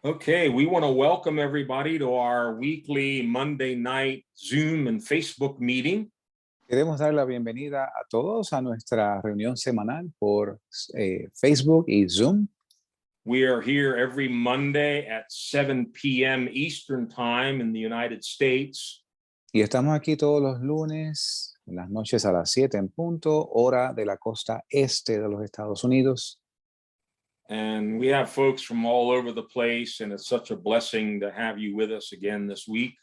Okay, we want to welcome everybody to our weekly Monday night Zoom and Facebook meeting. Queremos dar la bienvenida a todos a nuestra reunión semanal por Facebook y Zoom. We are here every Monday at 7 p.m. Eastern Time in the United States. Y estamos aquí todos los lunes, en las noches a las 7 en punto, hora de la costa este de los Estados Unidos. And we have folks from all over the place, and it's such a blessing to have you with us again this week.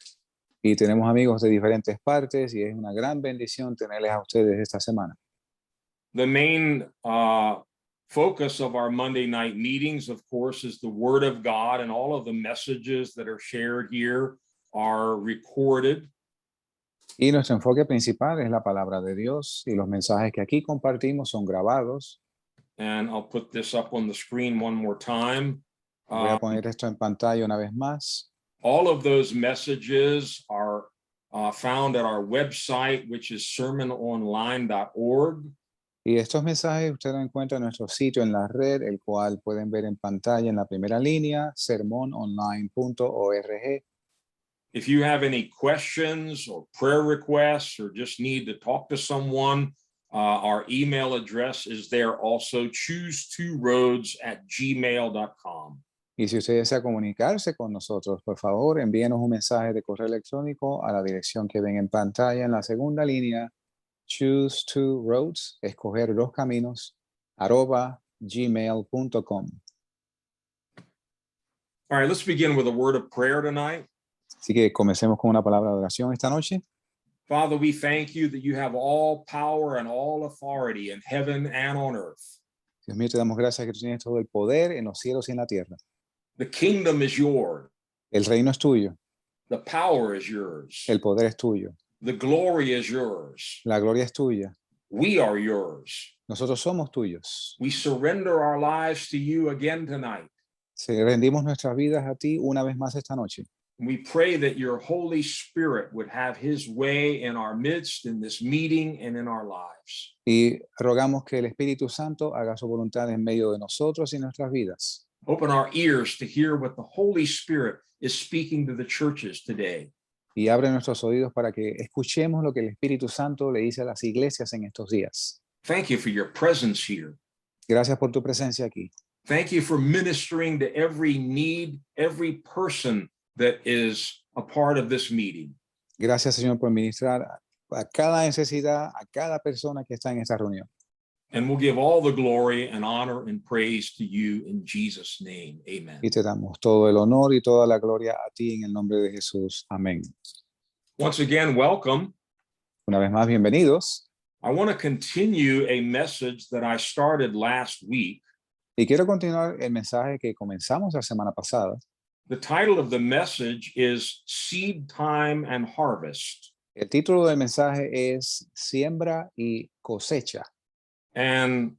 Y tenemos amigos de diferentes partes y es una gran bendición tenerles a ustedes esta semana. The main focus of our Monday night meetings, of course, is the Word of God, and all of the messages that are shared here are recorded. Y nuestro enfoque principal es la palabra de Dios y los mensajes que aquí compartimos son grabados. And I'll put this up on the screen one more time. Voy a poner esto en pantalla una vez más. All of those messages are found at our website, which is sermononline.org. Y estos mensajes usted los encuentra en nuestro sitio en la red, el cual pueden ver en pantalla en la primera línea, sermononline.org. If you have any questions or prayer requests or just need to talk to someone, our email address is there also, choose2roads@gmail.com. Y si usted desea comunicarse con nosotros, por favor, envíenos un mensaje de correo electrónico a la dirección que ven en pantalla en la segunda línea, choose2roads, escoger dos caminos, @gmail.com. All right, let's begin with a word of prayer tonight. Así que comencemos con una palabra de oración esta noche. Father, we thank you that you have all power and all authority in heaven and on earth. Dios mío, te damos gracias que tú tienes todo el poder en los cielos y en la tierra. The kingdom is yours. El reino es tuyo. The power is yours. El poder es tuyo. The glory is yours. La gloria es tuya. We are yours. Nosotros somos tuyos. We surrender our lives to you again tonight. Rendimos nuestras vidas a ti una vez más esta noche. We pray that your Holy Spirit would have his way in our midst, in this meeting, and in our lives. Y rogamos que el Espíritu Santo haga su voluntad en medio de nosotros y nuestras vidas. Open our ears to hear what the Holy Spirit is speaking to the churches today. Y abre nuestros oídos para que escuchemos lo que el Espíritu Santo le dice a las iglesias en estos días. Thank you for your presence here. Gracias por tu presencia aquí. Thank you for ministering to every need, every person that is a part of this meeting. Gracias, Señor, por ministrar a cada necesidad, a cada persona que está en esta reunión. And we'll give all the glory and honor and praise to you in Jesus' name. Amen. Y te damos todo el honor y toda la gloria a ti en el nombre de Jesús. Amén. Once again, welcome. Una vez más, bienvenidos. I want to continue a message that I started last week. Y quiero continuar el mensaje que comenzamos la semana pasada. The title of the message is Seed Time and Harvest. El título del mensaje es Siembra y Cosecha. And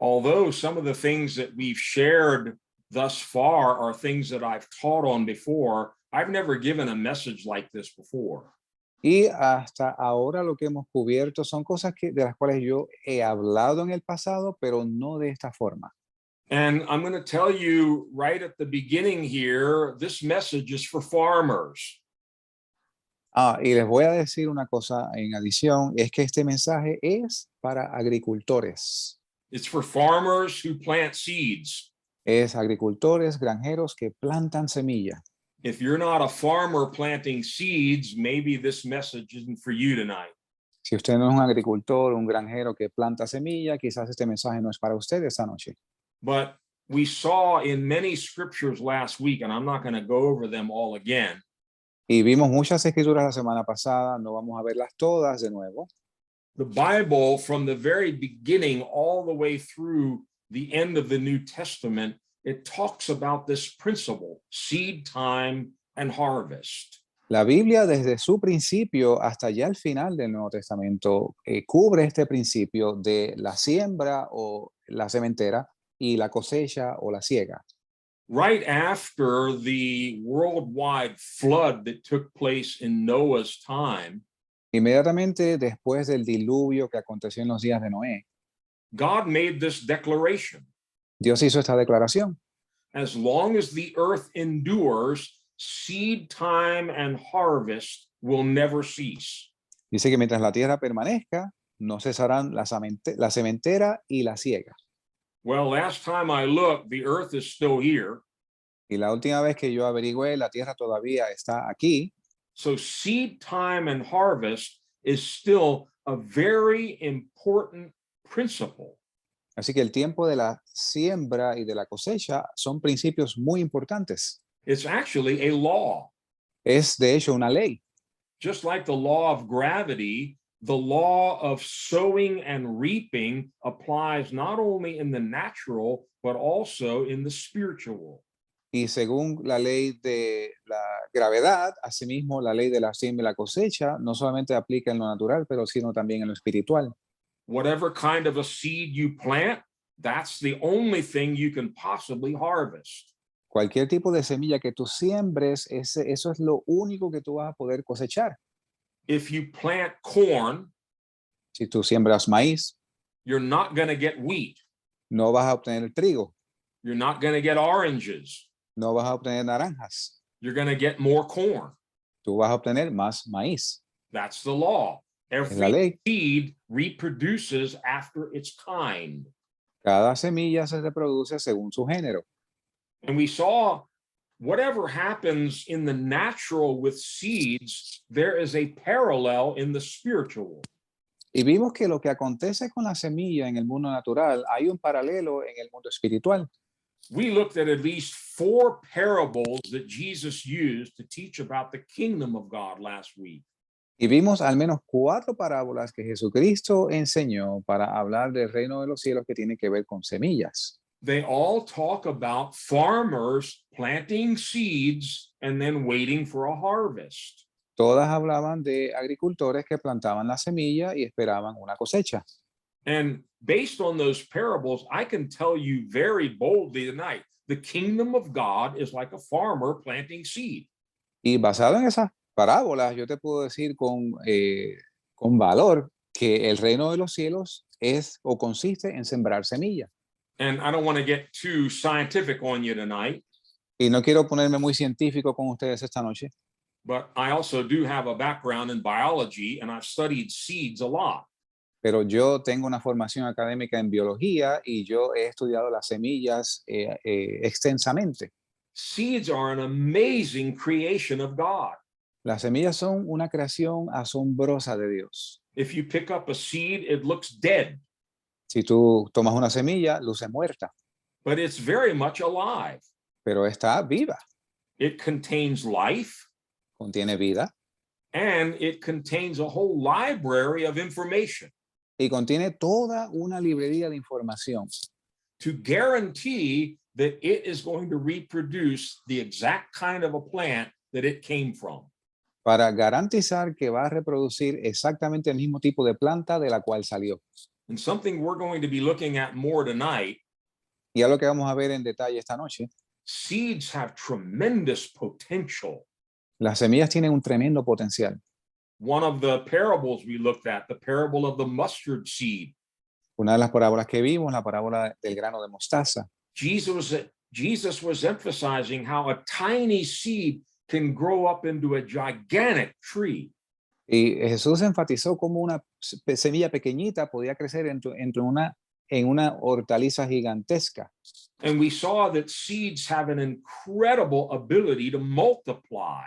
although some of the things that we've shared thus far are things that I've taught on before, I've never given a message like this before. Y hasta ahora lo que hemos cubierto son cosas de las cuales yo he hablado en el pasado, pero no de esta forma. And I'm going to tell you right at the beginning here, this message is for farmers. Y les voy a decir una cosa en adición, es que este mensaje es para agricultores. It's for farmers who plant seeds. Es agricultores, granjeros que plantan semilla. If you're not a farmer planting seeds, maybe this message isn't for you tonight. Si usted no es un agricultor, un granjero que planta semilla, quizás este mensaje no es para usted esta noche. But we saw in many scriptures last week, and I'm not going to go over them all again. Y vimos muchas escrituras la semana pasada, no vamos a verlas todas de nuevo. The Bible, from the very beginning all the way through the end of the New Testament, it talks about this principle, seed time and harvest. La Biblia desde su principio hasta ya el final del Nuevo Testamento cubre este principio de la siembra o la sementera y la cosecha o la siega. Right after the worldwide flood that took place in Noah's time, Inmediatamente después del diluvio que aconteció en los días de Noé, God made this declaration. Dios hizo esta declaración. as long as the earth endures, seed time and harvest will never cease. Dice que mientras la tierra permanezca, no cesarán la sementera y la siega. Well, last time I looked, the earth is still here. Y la última vez que yo averigüé, la tierra todavía está aquí. So seed time and harvest is still a very important principle. Así que el tiempo de la siembra y de la cosecha son principios muy importantes. It's actually a law. Es de hecho una ley. Just like the law of gravity, the law of sowing and reaping applies not only in the natural, but also in the spiritual. Y según la ley de la gravedad, asimismo la ley de la siembra y la cosecha no solamente aplica en lo natural, pero sino también en lo espiritual. Whatever kind of a seed you plant, that's the only thing you can possibly harvest. Cualquier tipo de semilla que tú siembres, eso es lo único que tú vas a poder cosechar. If you plant corn, Si tú siembras maíz, you're not going to get wheat. no vas a obtener trigo, You're not going to get oranges. no vas a obtener naranjas, You're going to get more corn. tú vas a obtener más maíz. That's the law. la Every ley. seed reproduces after its kind. Cada semilla se reproduce según su género. And we saw whatever happens in the natural with seeds, there is a parallel in the spiritual. Y vimos que lo que acontece con la semilla en el mundo natural, hay un paralelo en el mundo espiritual. We looked at least 4 parables that Jesus used to teach about the kingdom of God last week. Y vimos al menos 4 parábolas que Jesucristo enseñó para hablar del reino de los cielos que tiene que ver con semillas. They all talk about farmers planting seeds and then waiting for a harvest. Todas hablaban de agricultores que plantaban la semilla y esperaban una cosecha. And based on those parables, I can tell you very boldly tonight, the kingdom of God is like a farmer planting seed. Y basado en esas parábolas, yo te puedo decir con valor que el reino de los cielos es o consiste en sembrar semilla. And I don't want to get too scientific on you tonight, Y no quiero ponerme muy científico con ustedes esta noche, but I also do have a background in biology and I've studied seeds a lot. pero yo tengo una formación académica en biología y yo he estudiado las semillas extensamente. Seeds are an amazing creation of God. Las semillas son una creación asombrosa de Dios. If you pick up a seed, it looks dead, Si tú tomas una semilla, luce muerta, but it's very much alive. pero está viva, It contains life contiene vida and it contains a whole library of information y contiene toda una librería de información to guarantee that it is going to reproduce the exact kind of a plant that it came from. para garantizar que va a reproducir exactamente el mismo tipo de planta de la cual salió. And something we're going to be looking at more tonight, Y es lo que vamos a ver en detalle esta noche. seeds have tremendous potential. Las semillas tienen un tremendo potencial. One of the parables we looked at, the parable of the mustard seed, Una de las parábolas que vimos, la parábola del grano de mostaza. Jesus was emphasizing how a tiny seed can grow up into a gigantic tree. Y Jesús enfatizó cómo una semilla pequeñita podía crecer en una hortaliza gigantesca. And we saw that seeds have an incredible ability to multiply.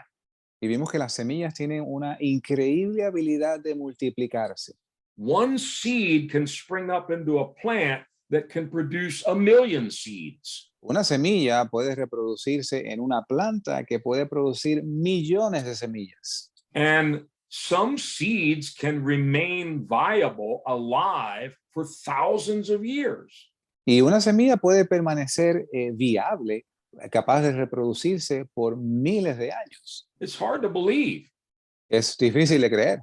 Y vimos que las semillas tienen una increíble habilidad de multiplicarse. One seed can spring up into a plant that can produce 1,000,000 seeds. Una semilla puede reproducirse en una planta que puede producir millones de semillas. And some seeds can remain viable, alive for thousands of years. Y una semilla puede permanecer viable, capaz de reproducirse por miles de años. It's hard to believe, Es difícil de creer,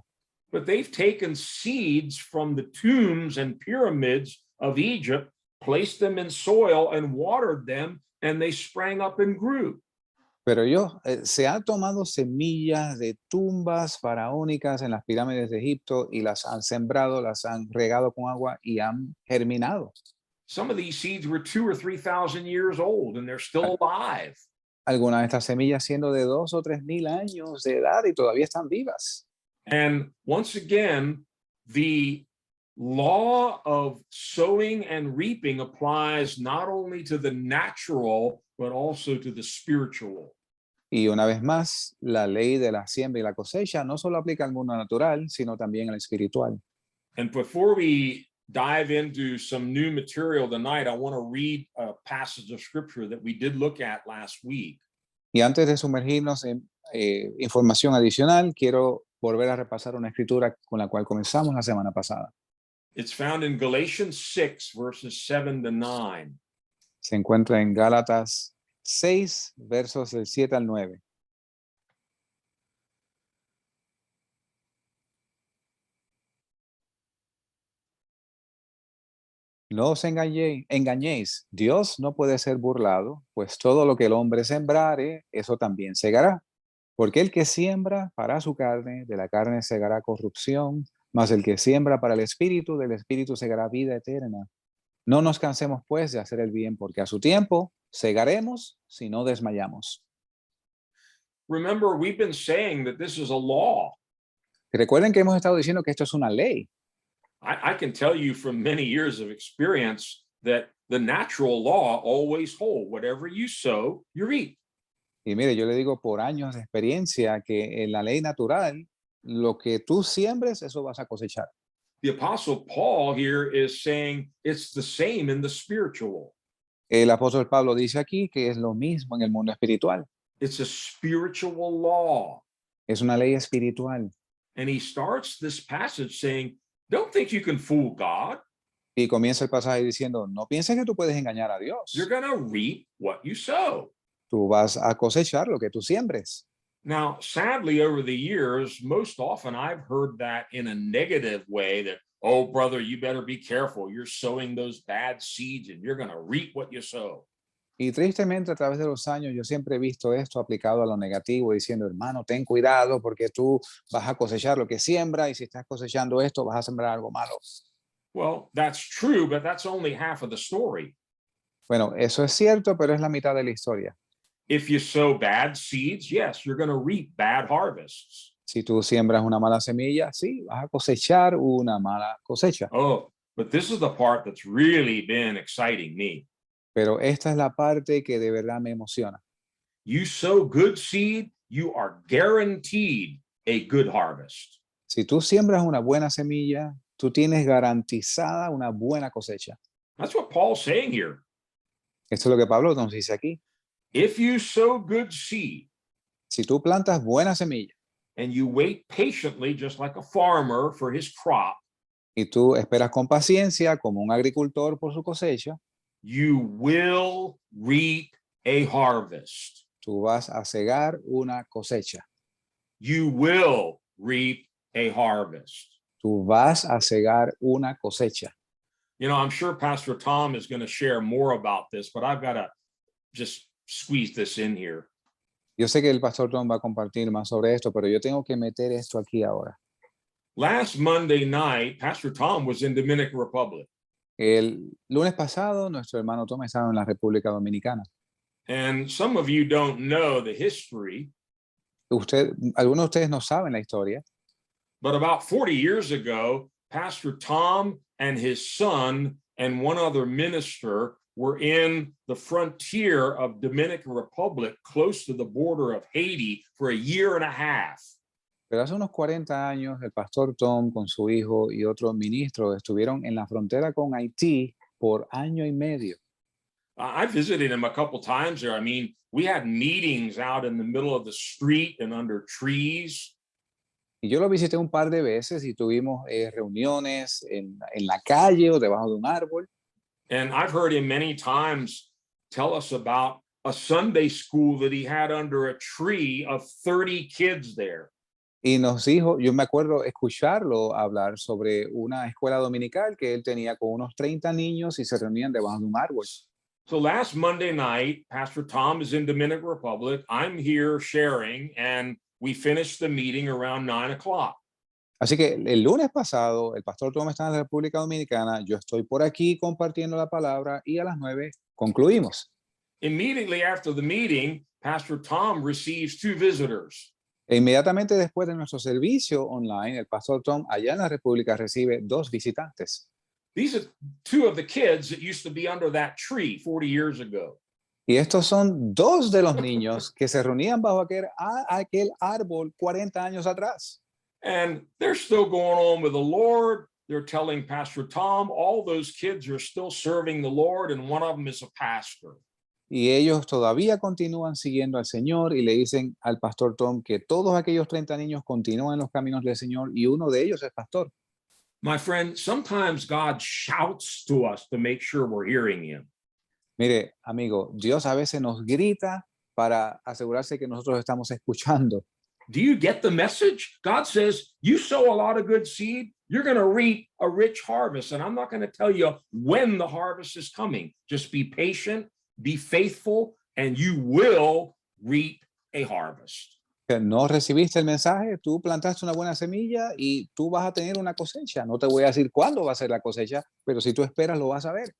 but they've taken seeds from the tombs and pyramids of Egypt, placed them in soil and watered them, and they sprang up and grew. pero se han tomado semillas de tumbas faraónicas en las pirámides de Egipto y las han sembrado, las han regado con agua y han germinado. Some of these seeds were 2 or 3,000 years old and they're still alive. Algunas de estas semillas siendo de 2 o 3 mil años de edad y todavía están vivas. And once again, the law of sowing and reaping applies not only to the natural, but also to the spiritual. Y una vez más, la ley de la siembra y la cosecha no solo aplica al mundo natural, sino también al espiritual. And before we dive into some new material tonight, I want to read a passage of scripture that we did look at last week. Y antes de sumergirnos en información adicional, quiero volver a repasar una escritura con la cual comenzamos la semana pasada. It's found in Galatians 6, verses 7 to 9. Se encuentra en Gálatas 6, versos del 7 al 9. No os engañéis, Dios no puede ser burlado, pues todo lo que el hombre sembrare, eso también segará. Porque el que siembra para su carne, de la carne segará corrupción, mas el que siembra para el espíritu, del espíritu segará vida eterna. No nos cansemos pues de hacer el bien, porque a su tiempo segaremos si no desmayamos. Remember, we've been saying that this is a law. Recuerden que hemos estado diciendo que esto es una ley. I can tell you from many years of experience that the natural law always holds. Whatever you sow, you reap. Y mire, yo le digo por años de experiencia que en la ley natural, lo que tú siembres, eso vas a cosechar. The Apostle Paul here is saying it's the same in the spiritual. El apóstol Pablo dice aquí que es lo mismo en el mundo espiritual. It's a spiritual law. Es una ley espiritual. And he starts this passage saying, don't think you can fool God. Y comienza el pasaje diciendo, no pienses que tú puedes engañar a Dios. You're going to reap what you sow. Tú vas a cosechar lo que tú siembres. Now, sadly, over the years, most often I've heard that in a negative way that, oh, brother, you better be careful. You're sowing those bad seeds and you're going to reap what you sow. Y tristemente a través de los años yo siempre he visto esto aplicado a lo negativo, diciendo, hermano, ten cuidado porque tú vas a cosechar lo que siembra y si estás cosechando esto vas a sembrar algo malo. Well, that's true, but that's only half of the story. Bueno, eso es cierto, pero es la mitad de la historia. If you sow bad seeds, yes, you're going to reap bad harvests. Si tú siembras una mala semilla, sí, vas a cosechar una mala cosecha. Oh, but this is the part that's really been exciting me. Pero esta es la parte que de verdad me emociona. You sow good seed, you are guaranteed a good harvest. Si tú siembras una buena semilla, tú tienes garantizada una buena cosecha. That's what Paul's saying here. Esto es lo que Pablo nos dice aquí. If you sow good seed Si tú plantas buena semilla and you wait patiently, just like a farmer for his crop, y tú esperas con paciencia como un agricultor por su cosecha, you will reap a harvest. tú vas a cegar una cosecha. You will reap a harvest. Tú vas a cegar una cosecha. You know, I'm sure Pastor Tom is going to share more about this, but I've got to just squeeze this in here. Yo sé que el pastor Tom va a compartir más sobre esto, pero yo tengo que meter esto aquí ahora. Last Monday night, Pastor Tom was in Dominican Republic. El lunes pasado, nuestro hermano Tom estaba en la República Dominicana. And some of you don't know the history, Algunos de ustedes no saben la historia, but about 40 years ago, Pastor Tom and his son and one other minister were in the frontier of Dominican Republic, close to the border of Haiti, for a year and a half. pero hace unos 40 años el pastor Tom con su hijo y otro ministro estuvieron en la frontera con Haití por año y medio. I visited him a couple times there. I mean, we had meetings out in the middle of the street and under trees. Y yo lo visité un par de veces y tuvimos reuniones en la calle o debajo de un árbol. And I've heard him many times tell us about a Sunday school that he had under a tree of 30 kids there. Y nos dijo, yo me acuerdo escucharlo hablar sobre una escuela dominical que él tenía con unos 30 niños y se reunían debajo de un árbol. So last Monday night, Pastor Tom is in Dominican Republic. I'm here sharing, and we finished the meeting around 9 o'clock. Así que el lunes pasado, el pastor Tom está en la República Dominicana, yo estoy por aquí compartiendo la palabra y a las 9 concluimos. Immediately after the meeting, Pastor Tom receives two visitors. E inmediatamente después de nuestro servicio online, el pastor Tom allá en la República recibe 2 visitantes. These are two of the kids that used to be under that tree 40 years ago. Y estos son 2 de los niños que se reunían bajo aquel árbol 40 años atrás. And they're still going on with the Lord. They're telling Pastor Tom all those kids are still serving the Lord, and one of them is a pastor. Y ellos todavía continúan siguiendo al Señor y le dicen al pastor Tom que todos aquellos 30 niños continúan los caminos del Señor y uno de ellos es pastor. My friend, sometimes God shouts to us to make sure we're hearing him. Mire, amigo, Dios a veces nos grita para asegurarse que nosotros estamos escuchando. Do you get the message? God says, you sow a lot of good seed, you're going to reap a rich harvest. And I'm not going to tell you when the harvest is coming. Just be patient, be faithful, and you will reap a harvest. Que no recibiste el mensaje, tú plantaste una buena semilla y tú vas a tener una cosecha. No te voy a decir cuándo va a ser la cosecha, pero si tú esperas lo vas a ver.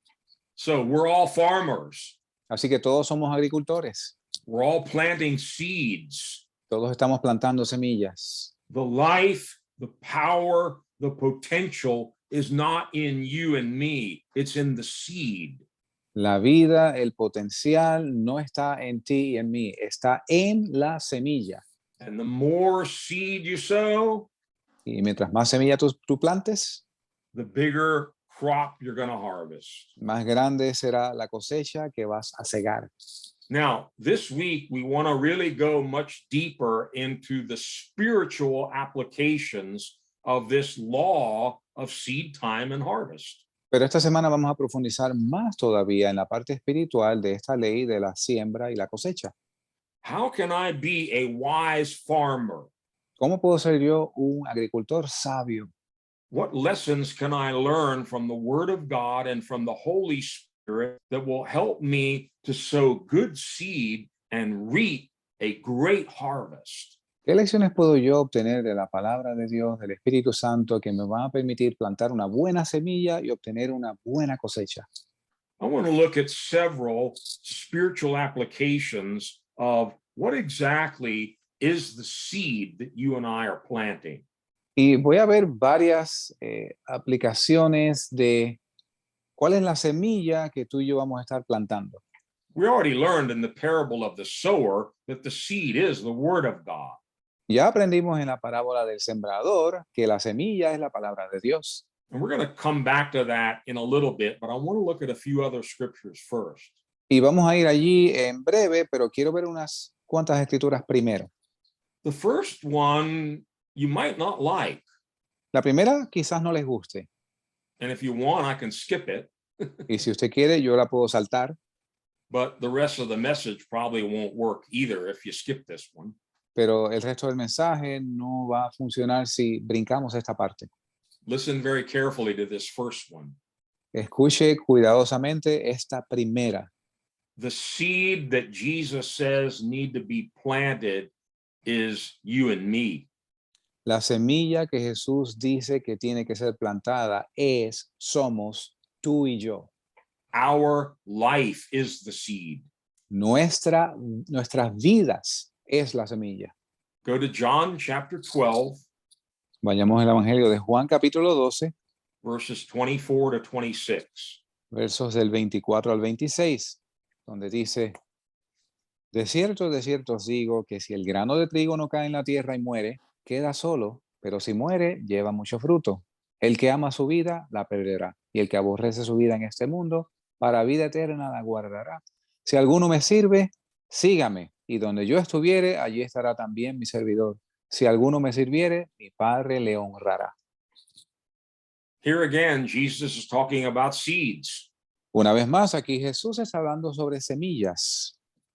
So we're all farmers. Así que todos somos agricultores. We're all planting seeds. Todos estamos plantando semillas. The life, the power, the potential is not in you and me. It's in the seed. La vida, el potencial no está en ti y en mí, está en la semilla. And the more seed you sow, Y mientras más semilla tú plantes, the bigger crop you're going to harvest. más grande será la cosecha que vas a cegar. Now, this week, we want to really go much deeper into the spiritual applications of this law of seed time and harvest. Pero esta semana vamos a profundizar más todavía en la parte espiritual de esta ley de la siembra y la cosecha. How can I be a wise farmer? ¿Cómo puedo ser yo un agricultor sabio? What lessons can I learn from the Word of God and from the Holy Spirit that will help me to sow good seed and reap a great harvest? ¿Qué lecciones puedo yo obtener de la palabra de Dios, del Espíritu Santo, que me van a permitir plantar una buena semilla y obtener una buena cosecha? I want to look at several spiritual applications of what exactly is the seed that you and I are planting. Y voy a ver varias aplicaciones de cuál es la semilla que tú y yo vamos a estar plantando. We already learned in the parable of the sower that the seed is the Word of God. Ya aprendimos en la parábola del sembrador que la semilla es la palabra de Dios. And we're going to come back to that in a little bit, but I want to look at a few other scriptures first. Y vamos a ir allí en breve, pero quiero ver unas cuantas escrituras primero. The first one you might not like, La primera quizás no les guste. and if you want, I can skip it, Y si usted quiere, yo la puedo saltar, but the rest of the message probably won't work either if you skip this one. pero el resto del mensaje no va a funcionar si brincamos esta parte. Listen very carefully to this first one. Escuche cuidadosamente esta primera. The seed that Jesus says need to be planted is you and me. La semilla que Jesús dice que tiene que ser plantada somos tú y yo. Our life is the seed. Nuestras vidas es la semilla. Go to John chapter 12, Vayamos al Evangelio de Juan capítulo 12, verses 24 to 26. versos del 24 al 26, donde dice, de cierto os digo que si el grano de trigo no cae en la tierra y muere, queda solo, pero si muere, lleva mucho fruto. El que ama su vida, la perderá, y el que aborrece su vida en este mundo, para vida eterna la guardará. Si alguno me sirve, sígame, y donde yo estuviere, allí estará también mi servidor. Si alguno me sirviere, mi Padre le honrará. Here again, Jesus is talking about seeds, Una vez más, aquí Jesús está hablando sobre semillas.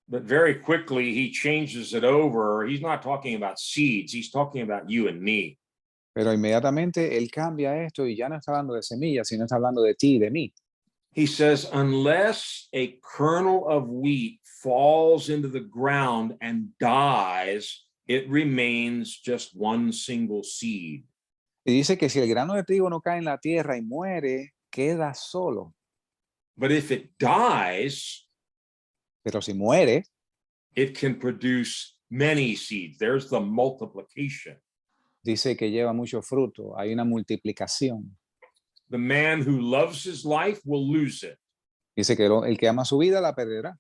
but very quickly he changes it over. He's not talking about seeds, he's talking about you and me. Pero inmediatamente él cambia esto y ya no está hablando de semillas, sino está hablando de ti y de mí. He says, unless a kernel of wheat falls into the ground and dies, it remains just one single seed. Y dice que si el grano de trigo no cae en la tierra y muere, queda solo. But if it dies, Pero si muere, it can produce many seeds. There's the multiplication. dice que lleva mucho fruto. Hay una multiplicación. The man who loves his life will lose it. Dice que el que ama su vida la perderá.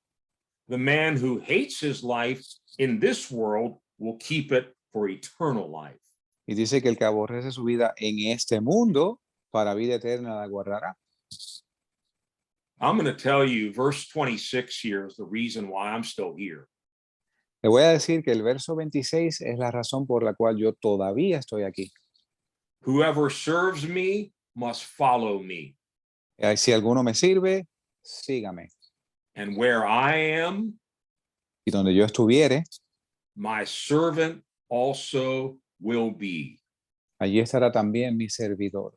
The man who hates his life in this world will keep it for eternal life. Y dice que el que aborrece su vida en este mundo, para vida eterna la guardará. I'm going to tell you, verse 26 here is the reason why I'm still here. Le voy a decir que el verso 26 es la razón por la cual yo todavía estoy aquí. Whoever serves me must follow me. Si alguno me sirve, sígame. And where I am, Y donde yo estuviere, my servant also will be. allí estará también mi servidor.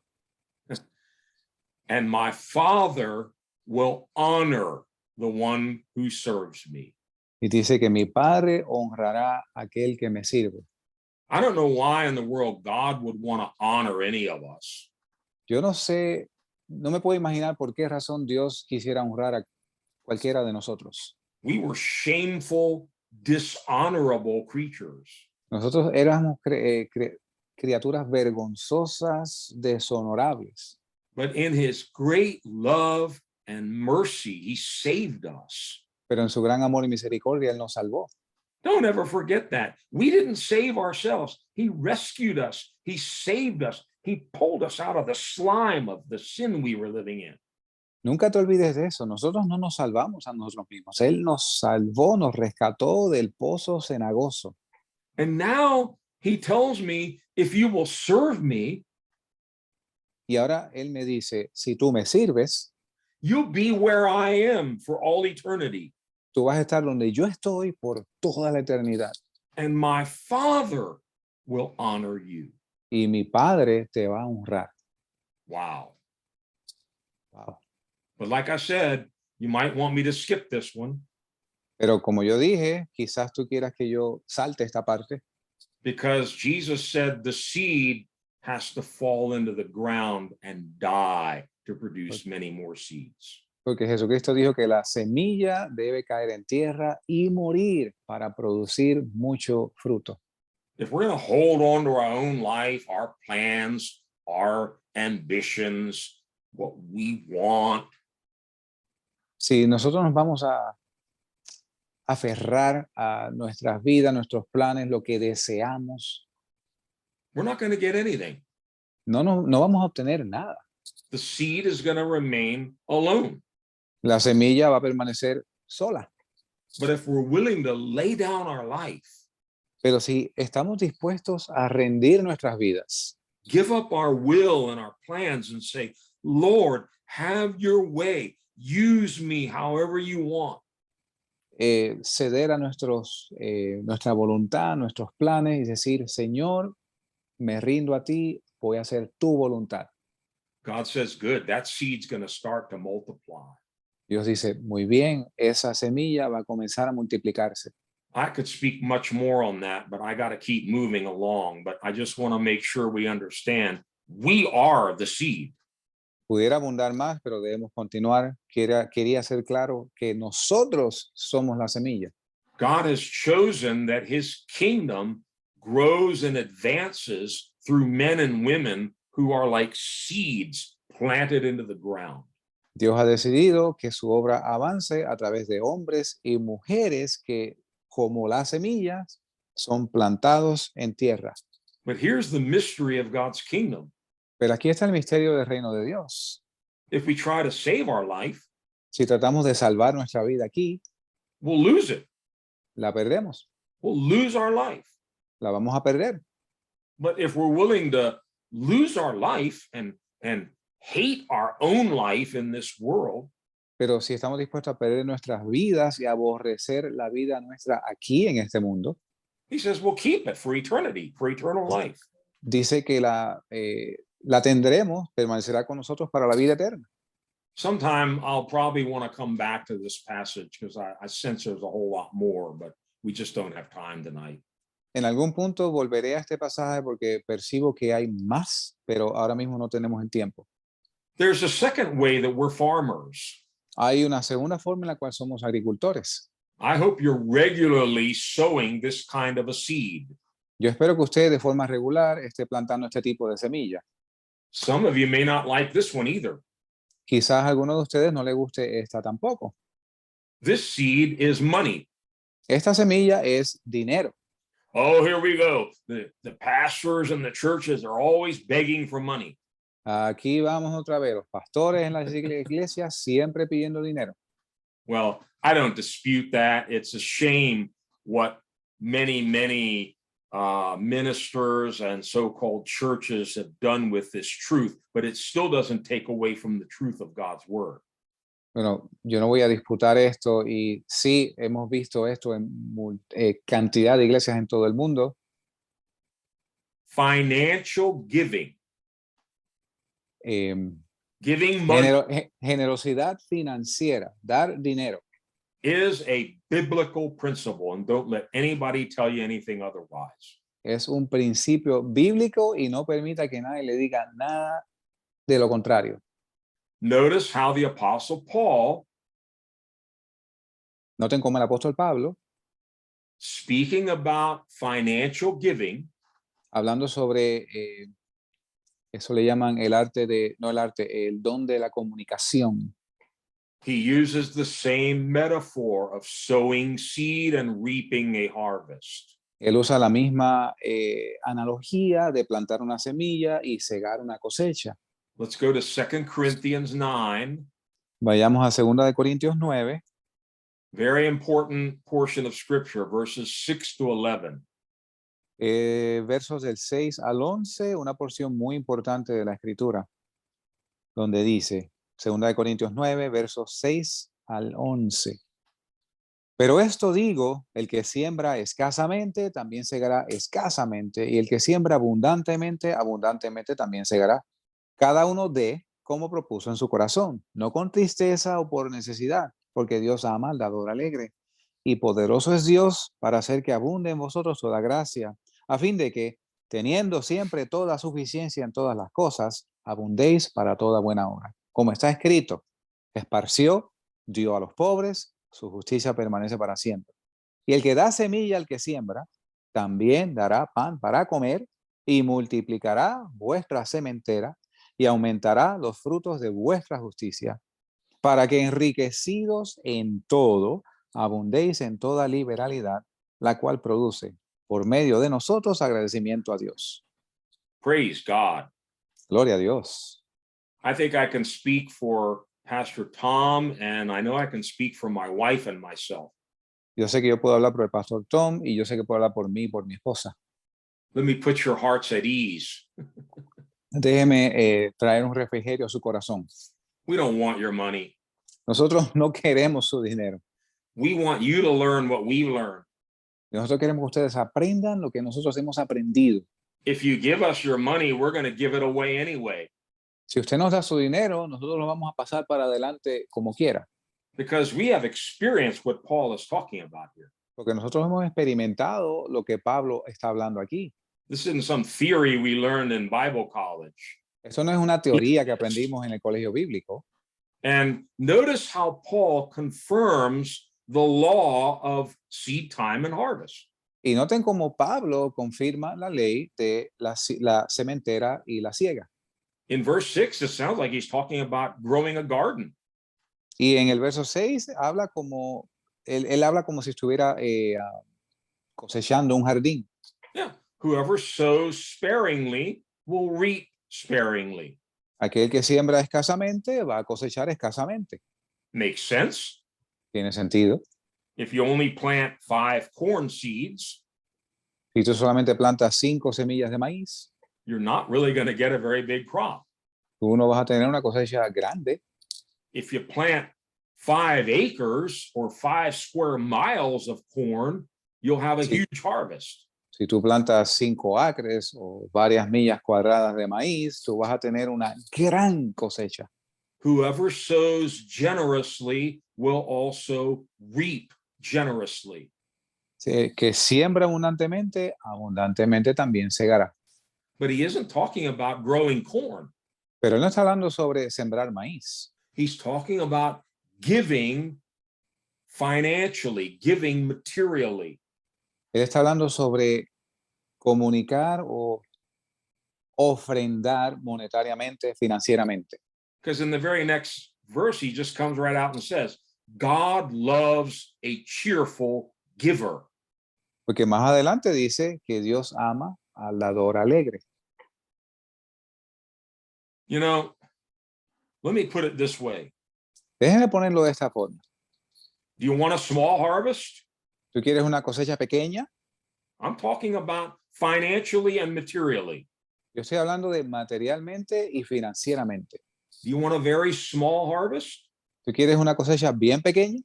And my Father will honor the one who serves me. Y dice que mi Padre honrará a aquel que me sirve. I don't know why in the world God would want to honor any of us. Yo no sé, no me puedo imaginar por qué razón Dios quisiera honrar a cualquiera de nosotros. We were shameful, dishonorable creatures. Nosotros éramos criaturas vergonzosas, deshonorables. But in his great love and mercy, he saved us. Pero en su gran amor y misericordia, Él nos salvó. Don't ever forget that. We didn't save ourselves. He rescued us. He saved us. He pulled us out of the slime of the sin we were living in. Nunca te olvides de eso. Nosotros no nos salvamos a nosotros mismos. Él nos salvó, nos rescató del pozo cenagoso. And now he tells me, if you will serve me, Y ahora Él me dice, si tú me sirves, you'll be where I am for all eternity. tú vas a estar donde yo estoy por toda la eternidad. And my Father will honor you. Y mi Padre te va a honrar. Wow. Wow. But like I said, you might want me to skip this one Pero como yo dije, quizás tú quieras que yo salte esta parte, because Jesus said the seed has to fall into the ground and die to produce many more seeds. porque Jesucristo dijo que la semilla debe caer en tierra y morir para producir mucho fruto. If we're going to hold on to our own life, our plans, our ambitions, what we want, Si nosotros nos vamos a aferrar a nuestras vidas, nuestros planes, lo que deseamos, we're not going to get anything. no vamos a obtener nada. The seed is going to remain alone. La semilla va a permanecer sola. But if we're willing to lay down our life, Pero si estamos dispuestos a rendir nuestras vidas, give up our will and our plans and say, Lord, have your way. Use me however you want. ceder a nuestra voluntad, nuestros planes y decir, Señor, me rindo a ti, voy a hacer tu voluntad. God says, good, that seed's going to start to multiply. Dios dice, muy bien, esa semilla va a comenzar a multiplicarse. I could speak much more on that, but I got to keep moving along. But I just want to make sure we understand we are the seed. Pudiera abundar más, pero debemos continuar. Quería hacer claro que nosotros somos la semilla. God has chosen that his kingdom grows and advances through men and women who are like seeds planted into the ground. Dios ha decidido que su obra avance a través de hombres y mujeres que, como las semillas, son plantados en tierra. But here's the mystery of God's kingdom. Pero aquí está el misterio del reino de Dios. If we try to save our life, Si tratamos de salvar nuestra vida aquí, we'll lose it. la perdemos, We'll lose our life. la vamos a perder. But if we're willing to lose our life and hate our own life in this world, Pero si estamos dispuestos a perder nuestras vidas y aborrecer la vida nuestra aquí en este mundo, he says we'll keep it for eternity, for eternal life. dice que la tendremos, permanecerá con nosotros para la vida eterna. Sometime I'll probably want to come back to this passage because I sense there's a whole lot more, but we just don't have time tonight. En algún punto volveré a este pasaje porque percibo que hay más, pero ahora mismo no tenemos el tiempo. There's a second way that we're farmers. Hay una segunda forma en la cual somos agricultores. I hope you're regularly sowing this kind of a seed. Yo espero que usted de forma regular esté plantando este tipo de semilla. Some of you may not like this one either. Quizás a alguno de ustedes no le guste esta tampoco. This seed is money. Esta semilla es dinero. Oh, here we go. The pastors and the churches are always begging for money. Aquí vamos otra vez, los pastores en las iglesias siempre pidiendo dinero. Well, I don't dispute that. It's a shame what many ministers and so-called churches have done with this truth, but it still doesn't take away from the truth of God's word. Bueno, yo no voy a disputar esto y sí hemos visto esto en cantidad de iglesias en todo el mundo. Financial giving, Eh, giving money generosidad financiera, dar dinero, is a biblical principle, and don't let anybody tell you anything otherwise. es un principio bíblico y no permita que nadie le diga nada de lo contrario. Notice how the Apostle Paul, Noten cómo el apóstol Pablo, speaking about financial giving, hablando sobre, eso le llaman el arte de, no el arte, el don de la comunicación. he uses the same metaphor of sowing seed and reaping a harvest. Él usa la misma analogía de plantar una semilla y cegar una cosecha. Let's go to 2 Corinthians 9, Vayamos a 2 de Corintios 9, very important portion of scripture, verses 6 to 11. Versos del 6 al 11, una porción muy importante de la escritura, donde dice, 2 de Corintios 9, versos 6 al 11. Pero esto digo, el que siembra escasamente, también segará escasamente, y el que siembra abundantemente, abundantemente también segará. Cada uno dé como propuso en su corazón, no con tristeza o por necesidad, porque Dios ama al dador alegre. Y poderoso es Dios para hacer que abunde en vosotros toda gracia, a fin de que, teniendo siempre toda suficiencia en todas las cosas, abundéis para toda buena obra. Como está escrito, esparció, dio a los pobres, su justicia permanece para siempre. Y el que da semilla al que siembra, también dará pan para comer y multiplicará vuestra sementera y aumentará los frutos de vuestra justicia, para que enriquecidos en todo, abundéis en toda liberalidad, la cual produce por medio de nosotros agradecimiento a Dios. Praise God. Gloria a Dios. I think I can speak for Pastor Tom, and I know I can speak for my wife and myself. Yo sé que yo puedo hablar por el pastor Tom y yo sé que puedo hablar por mí y por mi esposa. Let me put your hearts at ease. Déjeme traer un refrigerio a su corazón. We don't want your money. Nosotros no queremos su dinero. We want you to learn what we learned. Nosotros queremos que ustedes aprendan lo que nosotros hemos aprendido. If you give us your money, we're going to give it away anyway, Si usted nos da su dinero, nosotros lo vamos a pasar para adelante como quiera. because we have experienced what Paul is talking about here. Porque nosotros hemos experimentado lo que Pablo está hablando aquí. This isn't some theory we learned in Bible college. Eso no es una teoría que aprendimos en el colegio bíblico. And notice how Paul confirms the law of seed time and harvest. Y noten cómo Pablo confirma la ley de la sementera y la siega. In verse 6, it sounds like he's talking about growing a garden. Y en el verso 6 habla como, él habla como si estuviera cosechando un jardín. Yeah. Whoever sows sparingly will reap sparingly. Aquel que siembra escasamente va a cosechar escasamente. Makes sense. Tiene sentido. If you only plant 5 corn seeds, Si tú solamente plantas 5 semillas de maíz, you're not really going to get a very big crop. tú no vas a tener una cosecha grande. If you plant 5 acres or 5 square miles of corn, you'll have a Sí. huge harvest. Si tú plantas 5 acres o varias millas cuadradas de maíz, tú vas a tener una gran cosecha. Whoever sows generously will also reap generously. Que siembra abundantemente, abundantemente también segará. But he isn't talking about growing corn. Pero él no está hablando sobre sembrar maíz. He's talking about giving financially, giving materially. Él está hablando sobre comunicar o ofrendar monetariamente, financieramente. Because in the very next verse, he just comes right out and says, God loves a cheerful giver. Porque más adelante dice que Dios ama al dador alegre. You know, let me put it this way. Déjenme ponerlo de esta forma. Do you want a small harvest? ¿Tú quieres una cosecha pequeña? I'm talking about financially and materially. Yo estoy hablando de materialmente y financieramente. Do you want a very small harvest? ¿Tú quieres una cosecha bien pequeña?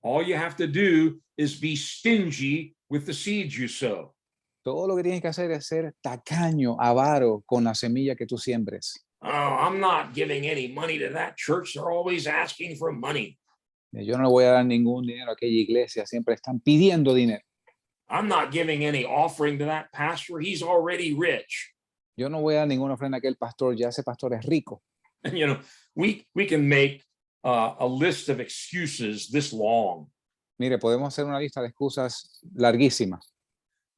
All you have to do is be stingy with the seeds you sow. Todo lo que tienes que hacer es ser tacaño, avaro con la semilla que tú siembres. Oh, I'm not giving any money to that church. They're always asking for money. Yo no le voy a dar ningún dinero a aquella iglesia, siempre están pidiendo dinero. I'm not giving any offering to that pastor. He's already rich. Yo no voy a dar ninguna ofrenda a aquel pastor, ya ese pastor es rico. And, you know, we can make a list of excuses this long. Mire, podemos hacer una lista de excusas larguísima,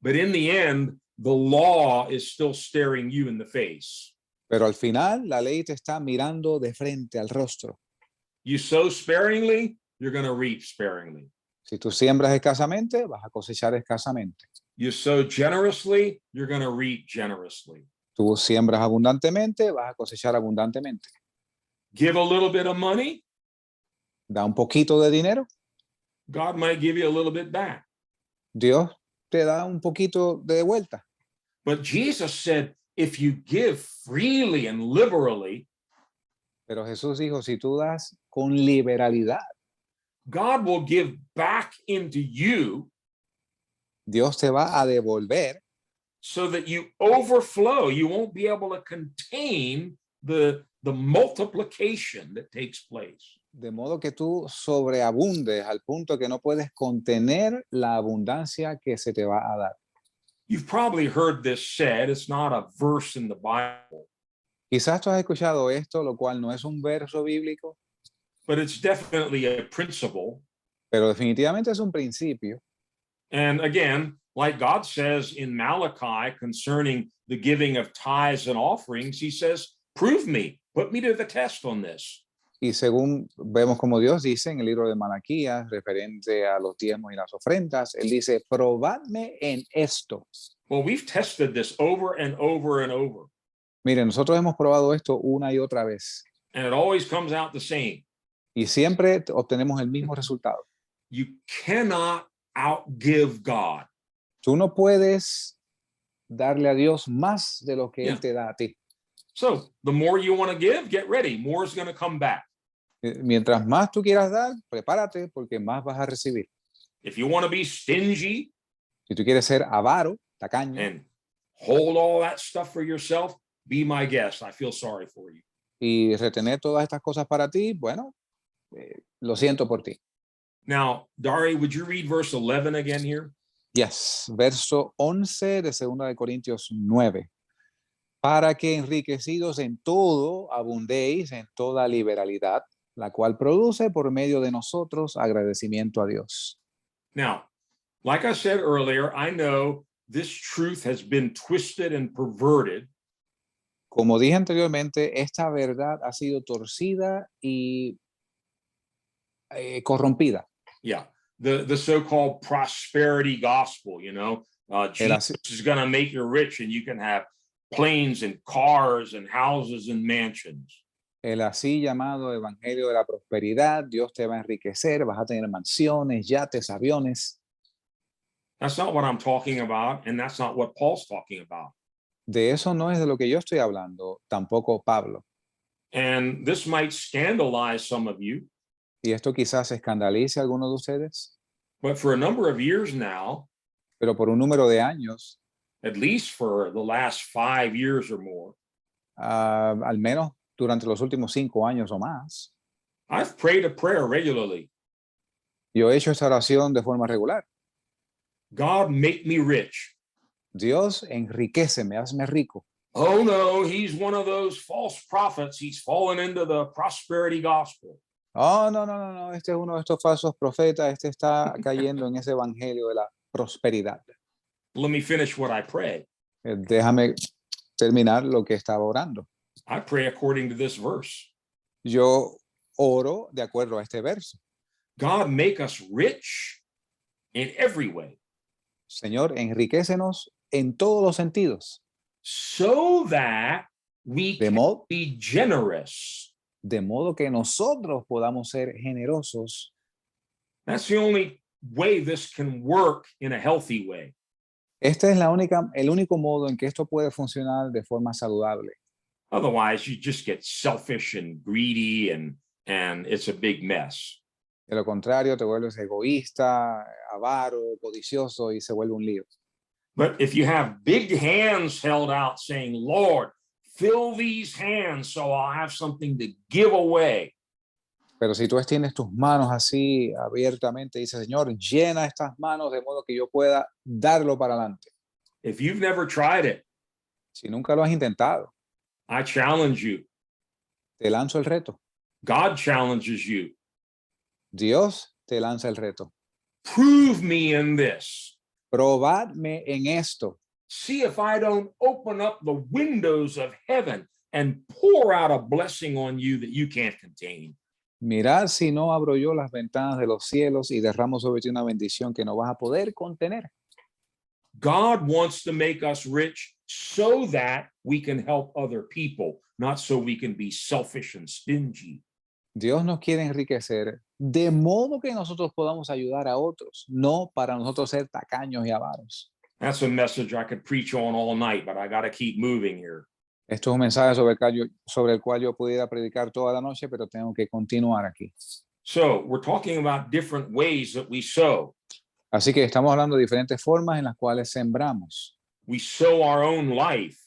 But in the end, the law is still staring you in the face. pero al final la ley te está mirando de frente al rostro. You sow sparingly, you're going to reap sparingly. Si tú siembras escasamente, vas a cosechar escasamente. You sow generously, you're going to reap generously. Tú siembras abundantemente, vas a cosechar abundantemente. Give a little bit of money, Da un poquito de dinero, God might give you a little bit back. Dios te da un poquito de vuelta. But Jesus said, if you give freely and liberally, Pero Jesús dijo, si tú das con liberalidad, God will give back into you Dios te va a devolver so that you overflow. You won't be able to contain the multiplication that takes place. de modo que tú sobreabundes al punto que no puedes contener la abundancia que se te va a dar. You've probably heard this said. It's not a verse in the Bible, Quizás tú has escuchado esto, lo cual no es un verso bíblico, but it's definitely a principle. pero definitivamente es un principio. And again, like God says in Malachi concerning the giving of tithes and offerings, he says, prove me, put me to the test on this. Y según vemos como Dios dice en el libro de Malaquías, referente a los diezmos y las ofrendas, Él dice, probadme en esto. Well, we've tested this over and over and over, Mire, nosotros hemos probado esto una y otra vez and it always comes out the same. y siempre obtenemos el mismo resultado. You cannot outgive God. Tú no puedes darle a Dios más de lo que Yeah. Él te da a ti. So the more you want to give, get ready. More is going to come back. Mientras más tú quieras dar, prepárate porque más vas a recibir. If you want to be stingy Si tú quieres ser avaro, tacaño, and hold all that stuff for yourself, be my guest. I feel sorry for you. y retener todas estas cosas para ti, bueno, lo siento por ti. Now, Dari, would you read verse 11 again here? Yes, verso 11 de 2 de Corintios 9. Para que enriquecidos en todo abundéis en toda liberalidad, la cual produce por medio de nosotros agradecimiento a Dios. Now, like I said earlier, I know this truth has been twisted and perverted. Como dije anteriormente, esta verdad ha sido torcida y corrompida. Yeah, the so-called prosperity gospel, Jesus is going to make you rich and you can have planes and cars and houses and mansions. El así llamado evangelio de la prosperidad, Dios te va a enriquecer, vas a tener mansiones, yates, aviones. That's not what I'm talking about, and that's not what Paul's talking about. De eso no es de lo que yo estoy hablando, tampoco Pablo. And this might scandalize some of you, Y esto quizás escandalice a algunos de ustedes, but for a number of years now, pero por un número de años, at least for the last 5 years or more, al menos durante los últimos 5 años o más, I've prayed a prayer regularly. yo he hecho esta oración de forma regular. God, make me rich. Dios, enriquéceme, hazme rico. Oh no, he's one of those false prophets. He's fallen into the prosperity gospel. Oh, no, no, no, no, este es uno de estos falsos profetas, este está cayendo en ese evangelio de la prosperidad. Let me finish what I pray. Déjame terminar lo que estaba orando. I pray according to this verse. Yo oro de acuerdo a este verso. God, make us rich in every way, Señor, enriquécenos en todos los sentidos, so that we de, can mo- be generous. de modo que nosotros podamos ser generosos. That's the only way this can work in a healthy way. Este es el único modo en que esto puede funcionar de forma saludable. Otherwise, you just get selfish and greedy, and it's a big mess. De lo contrario, te vuelves egoísta, avaro, codicioso y se vuelve un lío. But if you have big hands held out saying, Lord, fill these hands so I'll have something to give away. Pero si tú extiendes tus manos así abiertamente, dice, Señor, llena estas manos de modo que yo pueda darlo para adelante. If you've never tried it, Si nunca lo has intentado, I challenge you. te lanzo el reto. God challenges you. Dios te lanza el reto. Prove me in this. Probadme en esto. See if I don't open up the windows of heaven and pour out a blessing on you that you can't contain. Mirad si no abro yo las ventanas de los cielos y derramo sobre ti una bendición que no vas a poder contener. God wants to make us rich so that we can help other people, not so we can be selfish and stingy. Dios nos quiere enriquecer de modo que nosotros podamos ayudar a otros, no para nosotros ser tacaños y avaros. That's a message I could preach on all night, but I got to keep moving here. Esto es un mensaje sobre el cual yo pudiera predicar toda la noche, pero tengo que continuar aquí. So we're talking about different ways that we sow. Así que estamos hablando de diferentes formas en las cuales sembramos. We sow our own life.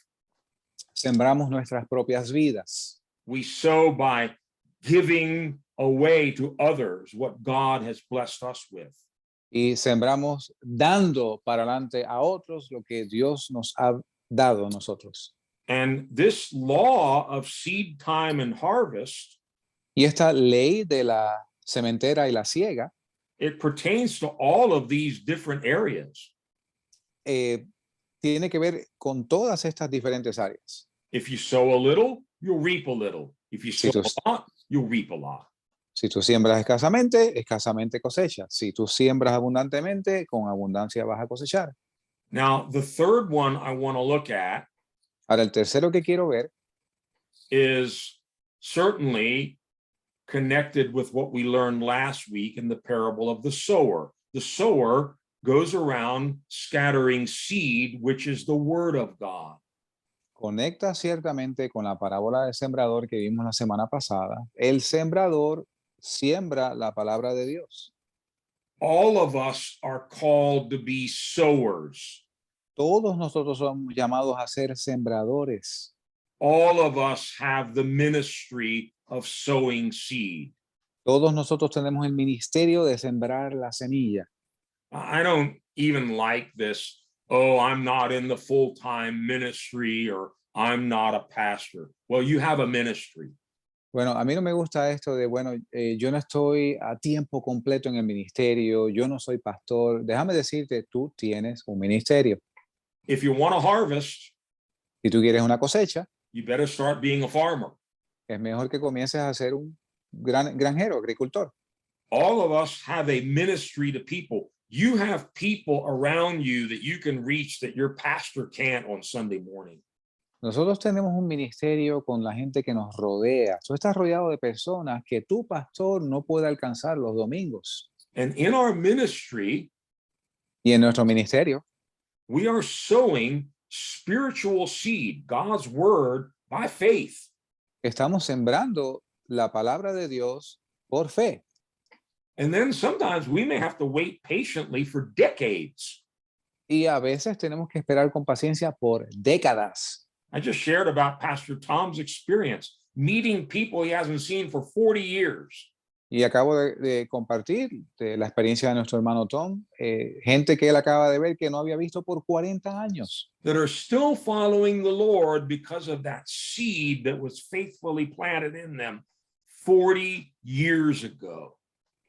Sembramos nuestras propias vidas. We sow by giving away to others what God has blessed us with. Y sembramos dando para adelante a otros lo que Dios nos ha dado a nosotros. And this law of seed time and harvest, Y esta ley de la sementera y la siega it pertains to all of these different areas. tiene que ver con todas estas diferentes áreas. If you sow a little, you'll reap a little. If you Si sow tú, a lot, you'll reap a lot. si tú siembras escasamente, escasamente cosechas. Si tú siembras abundantemente, con abundancia vas a cosechar. Now, the third one I want to look at Ahora, el tercero que quiero ver is certainly connected with what we learned last week in the parable of the sower. The sower goes around scattering seed, which is the word of God. conecta ciertamente con la parábola del sembrador que vimos la semana pasada. El sembrador siembra la palabra de Dios. All of us are called to be sowers. Todos nosotros somos llamados a ser sembradores. All of us have the ministry of sowing seed. Todos nosotros tenemos el ministerio de sembrar la semilla. I don't even like this, oh, I'm not in the full-time ministry or I'm not a pastor. Well, you have a ministry. Bueno, a mí no me gusta esto de, bueno, yo no estoy a tiempo completo en el ministerio, yo no soy pastor. Déjame decirte, tú tienes un ministerio. If you want to harvest, Si tú quieres una cosecha, you better start being a farmer. es mejor que comiences a ser un granjero, agricultor. All of us have a ministry to people. You have people around you that you can reach that your pastor can't on Sunday morning. Nosotros tenemos un ministerio con la gente que nos rodea. Tú estás rodeado de personas que tu pastor no puede alcanzar los domingos. And in our ministry, Y en nuestro ministerio, we are sowing spiritual seed, God's word, by faith. estamos sembrando la palabra de Dios por fe. And then sometimes we may have to wait patiently for decades. Y a veces tenemos que esperar con paciencia por décadas. I just shared about Pastor Tom's experience meeting people he hasn't seen for 40 years. Y acabo de compartir la experiencia de nuestro hermano Tom, gente que él acaba de ver que no había visto por 40 años, that are still following the Lord because of that seed that was faithfully planted in them 40 years ago.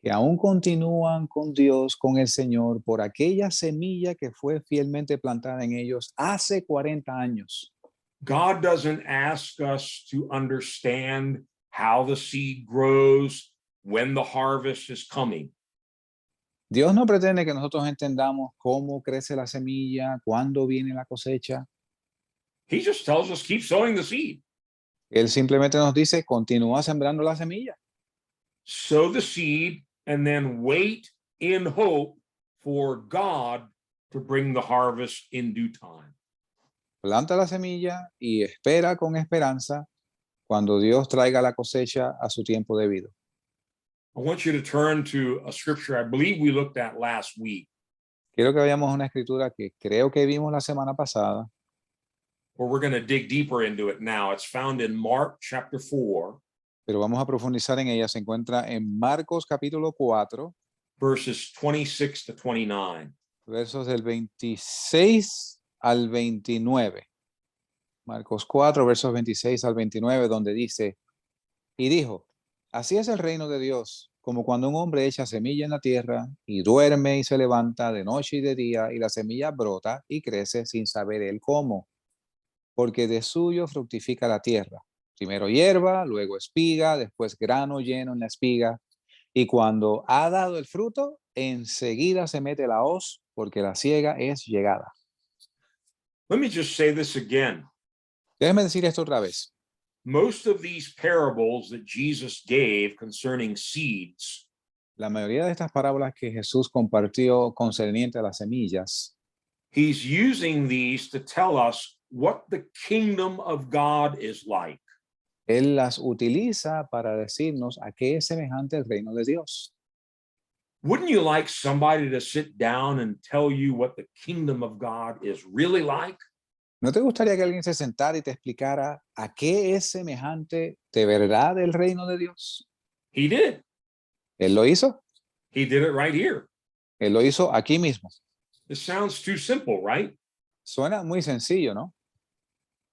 que aún continúan con Dios, con el Señor, por aquella semilla que fue fielmente plantada en ellos hace 40 años. God doesn't ask us to understand how the seed grows when the harvest is coming. Dios no pretende que nosotros entendamos cómo crece la semilla, cuándo viene la cosecha. He just tells us keep sowing the seed. Él simplemente nos dice, continúa sembrando la semilla. Sow the seed and then wait in hope for God to bring the harvest in due time. Planta la semilla y espera con esperanza cuando Dios traiga la cosecha a su tiempo debido. I want you to turn to a scripture I believe we looked at last week, Quiero que veamos una escritura que creo que vimos la semana pasada, where we're going to dig deeper into it now. It's found in Mark chapter 4, pero vamos a profundizar en ella. Se encuentra en Marcos capítulo 4, verses 26 to 29. versos del 26 al 29. Marcos 4, versos 26 al 29, donde dice, y dijo, así es el reino de Dios, como cuando un hombre echa semilla en la tierra y duerme y se levanta de noche y de día y la semilla brota y crece sin saber él cómo, porque de suyo fructifica la tierra. Primero hierba, luego espiga, después grano lleno en la espiga, y cuando ha dado el fruto, enseguida se mete la hoz, porque la siega es llegada. Let me just say this again. Déjeme decir esto otra vez. Most of these parables that Jesus gave concerning seeds La mayoría de estas parábolas que Jesús compartió concerniente a las semillas, he's using these to tell us what the kingdom of God is like. Él las utiliza para decirnos a qué es semejante el reino de Dios. Wouldn't you like somebody to sit down and tell you what the kingdom of God is really like? ¿No te gustaría que alguien se sentara y te explicara a qué es semejante de verdad el reino de Dios? He did. Él lo hizo. He did it right here. Él lo hizo aquí mismo. It sounds too simple, right? Suena muy sencillo, ¿no?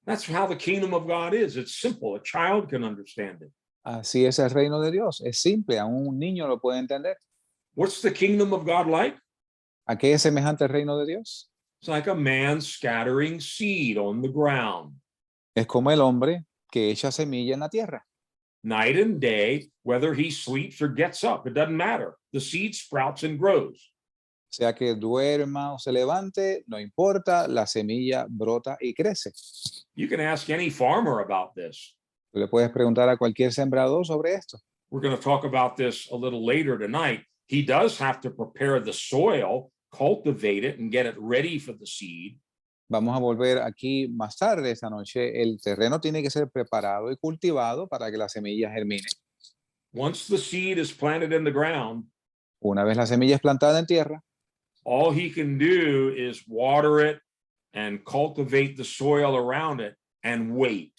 That's how the kingdom of God is. It's simple. A child can understand it. Así es el reino de Dios. Es simple, aún un niño lo puede entender. What's the kingdom of God like? ¿A qué es semejante el reino de Dios? It's like a man scattering seed on the ground. Es como el hombre que echa semilla en la tierra. Night and day, whether he sleeps or gets up, it doesn't matter. The seed sprouts and grows. Sea que duerma o se levante, no importa, la semilla brota y crece. You can ask any farmer about this. Tú le puedes preguntar a cualquier sembrador sobre esto. We're going to talk about this a little later tonight. He does have to prepare the soil, cultivate it, and get it ready for the seed. Vamos a volver aquí más tarde esta noche. El terreno tiene que ser preparado y cultivado para que la semilla germine. Once the seed is planted in the ground, Una vez la semilla es plantada en tierra, all he can do is water it and cultivate the soil around it and wait.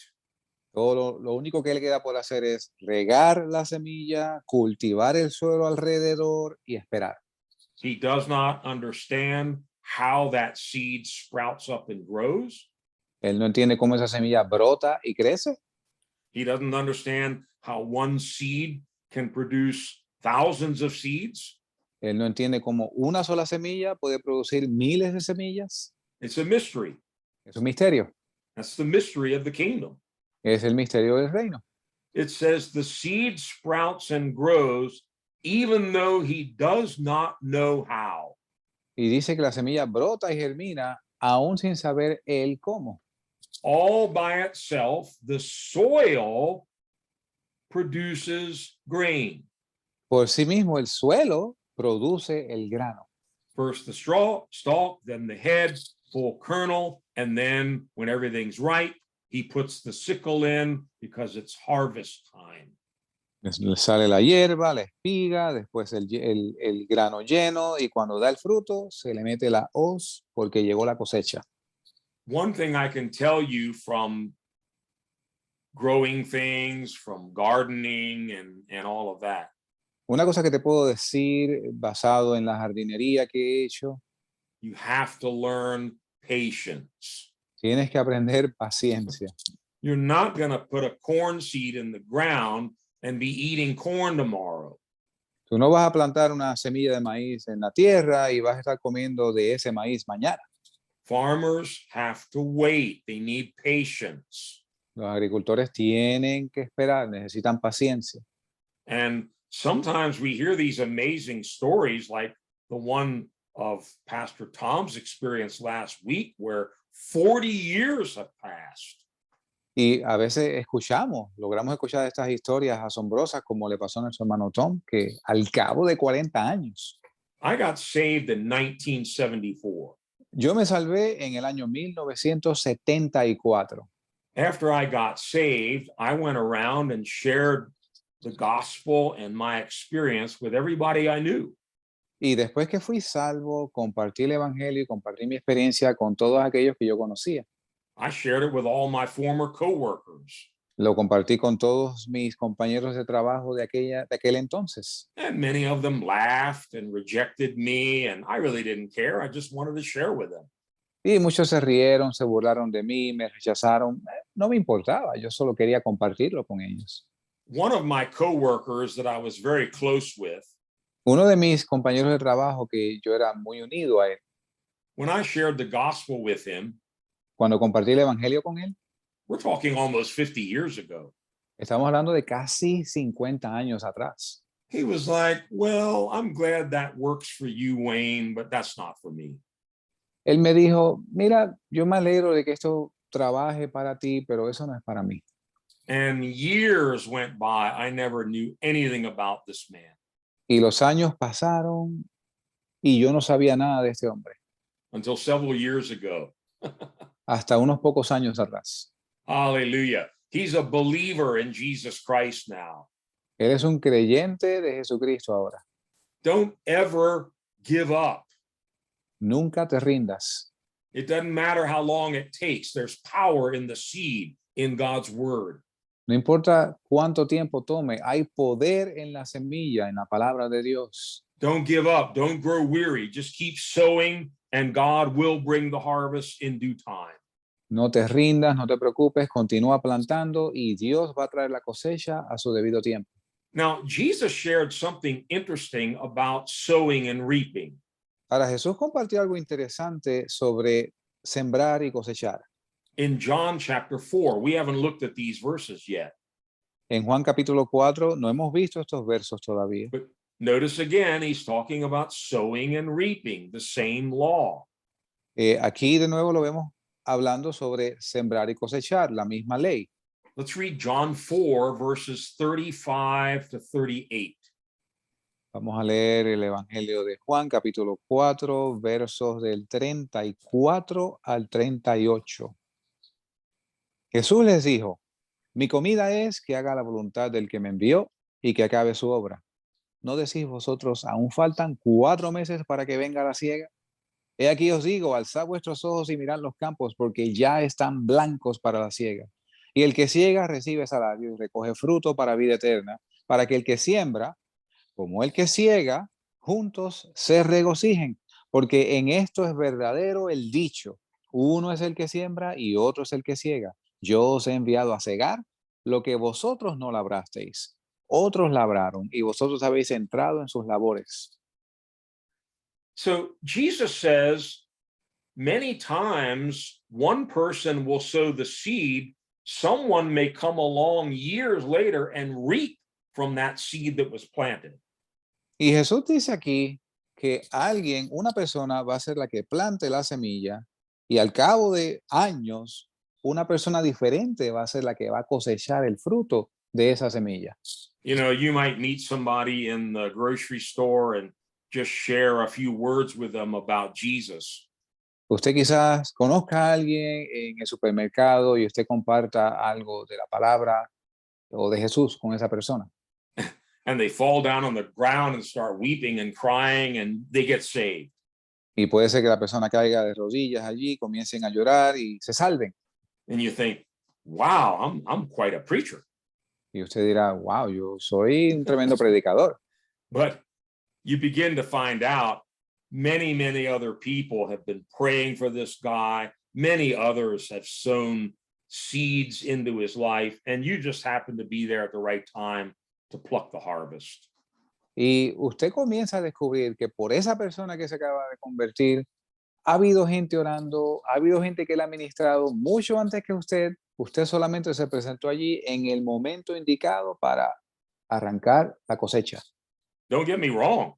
todo lo único que le queda por hacer es regar la semilla, cultivar el suelo alrededor y esperar. He does not understand how that seed sprouts up and grows. Él no entiende cómo esa semilla brota y crece. He doesn't understand how one seed can produce thousands of seeds. Él no entiende cómo una sola semilla puede producir miles de semillas. It's a mystery. Es un misterio. That's the mystery of the kingdom. Es el misterio del reino. It says the seed sprouts and grows even though he does not know how. Y dice que la semilla brota y germina aún sin saber él cómo. All by itself, the soil produces grain. Por sí mismo el suelo produce el grano. First the straw, stalk, then the head, full kernel, and then when everything's ripe, he puts the sickle in because it's harvest time. Le sale la hierba, la espiga, después el grano lleno y cuando da el fruto se le mete la hoz porque llegó la cosecha. One thing I can tell you from growing things, from gardening and all of that, Una cosa que te puedo decir basado en la jardinería que he hecho, You have to learn patience. tienes que aprender paciencia. You're not going to put a corn seed in the ground and be eating corn tomorrow. Tú no vas a plantar una semilla de maíz en la tierra y vas a estar comiendo de ese maíz mañana. Farmers have to wait. They need patience. Los agricultores tienen que esperar, necesitan paciencia. And sometimes we hear these amazing stories like the one of Pastor Tom's experience last week, where 40 years have passed. Y a veces logramos escuchar estas historias asombrosas como le pasó a nuestro hermano Tom, que al cabo de 40 años, I got saved in 1974. yo me salvé en el año 1974. After I got saved, I went around and shared the gospel and my experience with everybody I knew. Y después que fui salvo, compartí el evangelio y compartí mi experiencia con todos aquellos que yo conocía. I shared it with all my former coworkers. Lo compartí con todos mis compañeros de trabajo de aquel entonces. And many of them laughed and rejected me, and I really didn't care. I just wanted to share with them. Y muchos se rieron, se burlaron de mí, me rechazaron. No me importaba, yo solo quería compartirlo con ellos. One of my coworkers that I was very close with, Uno de mis compañeros de trabajo que yo era muy unido a él, when I shared the gospel with him, cuando compartí el evangelio con él, we're talking almost 50 years ago, estamos hablando de casi 50 años atrás. he was like, "Well, I'm glad that works for you, Wayne, but that's not for me." Él me dijo, mira, yo me alegro de que esto trabaje para ti, pero eso no es para mí. And years went by. I never knew anything about this man Y los años pasaron y yo no sabía nada de este hombre, until several years ago. hasta unos pocos años atrás. Hallelujah. He's a believer in Jesus Christ now. Él es un creyente de Jesucristo ahora. Don't ever give up. Nunca te rindas. It doesn't matter how long it takes. There's power in the seed in God's word. No importa cuánto tiempo tome, hay poder en la semilla, en la palabra de Dios. Don't give up. Don't grow weary. Just keep sowing, and God will bring the harvest in due time. No te rindas, no te preocupes, continúa plantando y Dios va a traer la cosecha a su debido tiempo. Now, Jesus shared something interesting about sowing and reaping. Ahora, Jesús compartió algo interesante sobre sembrar y cosechar. In John chapter 4, we haven't looked at these verses yet. En Juan capítulo 4 no hemos visto estos versos todavía. But notice again, he's talking about sowing and reaping, the same law. Aquí de nuevo lo vemos hablando sobre sembrar y cosechar, la misma ley. Let's read John 4, verses 35 to 38. Vamos a leer el Evangelio de Juan, capítulo 4, versos del 34 al 38. Jesús les dijo, mi comida es que haga la voluntad del que me envió y que acabe su obra. ¿No decís vosotros, aún faltan 4 meses para que venga la siega? He aquí os digo, alzad vuestros ojos y mirad los campos, porque ya están blancos para la siega. Y el que siega recibe salario y recoge fruto para vida eterna, para que el que siembra, como el que siega, juntos se regocijen, porque en esto es verdadero el dicho, uno es el que siembra y otro es el que siega. Yo os he enviado a segar lo que vosotros no labrasteis. Otros labraron y vosotros habéis entrado en sus labores. So Jesus says many times one person will sow the seed, someone may come along years later and reap from that seed that was planted. Y Jesús dice aquí que una persona va a ser la que plante la semilla y al cabo de años, una persona diferente va a ser la que va a cosechar el fruto de esa semilla. You know, you might meet somebody in the grocery store and just share a few words with them about Jesus. Usted quizás conozca a alguien en el supermercado y usted comparta algo de la palabra o de Jesús con esa persona. And they fall down on the ground and start weeping and crying and they get saved. Y puede ser que la persona caiga de rodillas allí, comiencen a llorar y se salven. And you think, wow, I'm quite a preacher. Y usted dirá, wow, yo soy un tremendo predicador. But you begin to find out many other people have been praying for this guy. Many others have sown seeds into his life, and you just happen to be there at the right time to pluck the harvest. Y usted comienza a descubrir que por esa persona que se acaba de convertir, ha habido gente orando, ha habido gente que le ha ministrado mucho antes que usted solamente se presentó allí en el momento indicado para arrancar la cosecha. Don't get me wrong.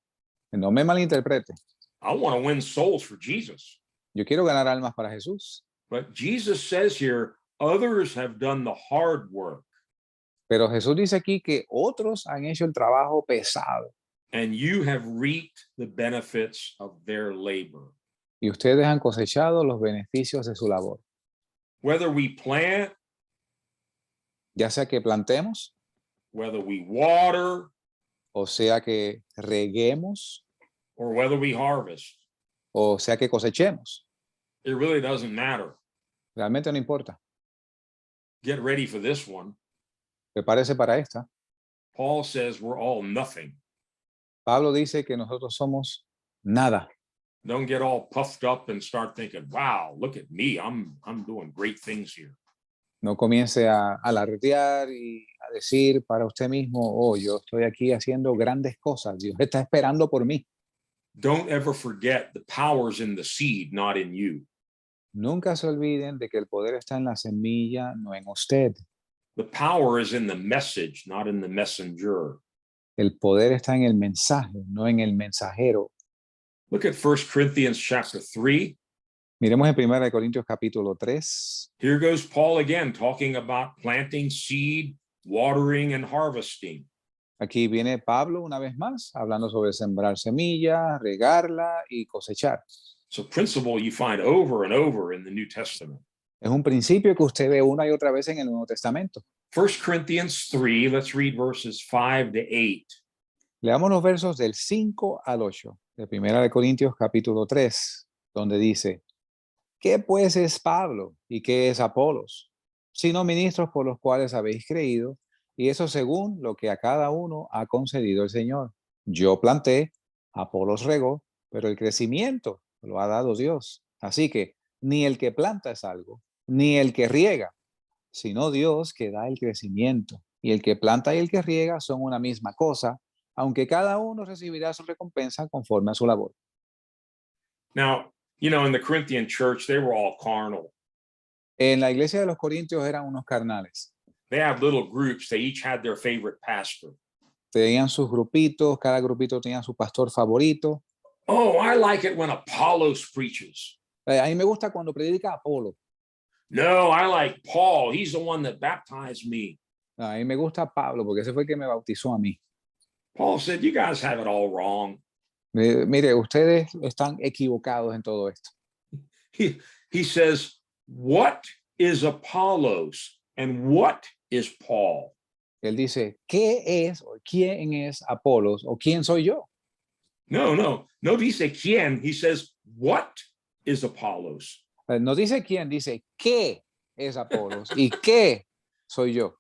No me malinterprete, I want to win souls for Jesus. yo quiero ganar almas para Jesús, But Jesus says here, others have done the hard work, pero Jesús dice aquí que otros han hecho el trabajo pesado and you have reaped the benefits of their labor. y ustedes han cosechado los beneficios de su labor. Whether we plant, Ya sea que plantemos, whether we water, o sea que reguemos, or whether we harvest, o sea que cosechemos, it really doesn't matter. realmente no importa. Get ready for this one. Prepárese para esta. Paul says we're all nothing. Pablo dice que nosotros somos nada. Don't get all puffed up and start thinking, wow, look at me. I'm doing great things here. No comience a alardear y a decir para usted mismo, oh, yo estoy aquí haciendo grandes cosas. Dios está esperando por mí. Don't ever forget the power's in the seed, not in you. Nunca se olviden de que el poder está en la semilla, no en usted. The power is in the message, not in the messenger. El poder está en el mensaje, no en el mensajero. Look at 1 Corinthians chapter 3. Miremos en 1 Corintios capítulo 3. Here goes Paul again, talking about planting seed, watering, and harvesting. Aquí viene Pablo una vez más, hablando sobre sembrar semillas, regarla y cosechar. It's a principle you find over and over in the New Testament. Es un principio que usted ve una y otra vez en el Nuevo Testamento. 1 Corinthians 3, let's read verses 5 to 8. Leamos los versos del 5 al 8 de 1 Corintios capítulo 3, donde dice, ¿qué pues es Pablo y qué es Apolos? Sino ministros por los cuales habéis creído, y eso según lo que a cada uno ha concedido el Señor. Yo planté, Apolos regó, pero el crecimiento lo ha dado Dios. Así que ni el que planta es algo, ni el que riega, sino Dios que da el crecimiento. Y el que planta y el que riega son una misma cosa, aunque cada uno recibirá su recompensa conforme a su labor. Now, you know, in the Corinthian church, they were all carnal. En la iglesia de los Corintios eran unos carnales. They have little groups. They each had their favorite pastor. Tenían sus grupitos, cada grupito tenía su pastor favorito. Oh, I like it when Apollos preaches. A mí me gusta cuando predica Apolo. No, I like Paul. He's the one that baptized me. A mí me gusta Pablo porque ese fue el que me bautizó a mí. Paul said, you guys have it all wrong. Mire, ustedes están equivocados en todo esto. He says, what is Apollos and what is Paul? Él dice, ¿qué es o quién es Apolos o quién soy yo? No dice quién. He says, what is Apollos? No dice quién, dice qué es Apolos y qué soy yo.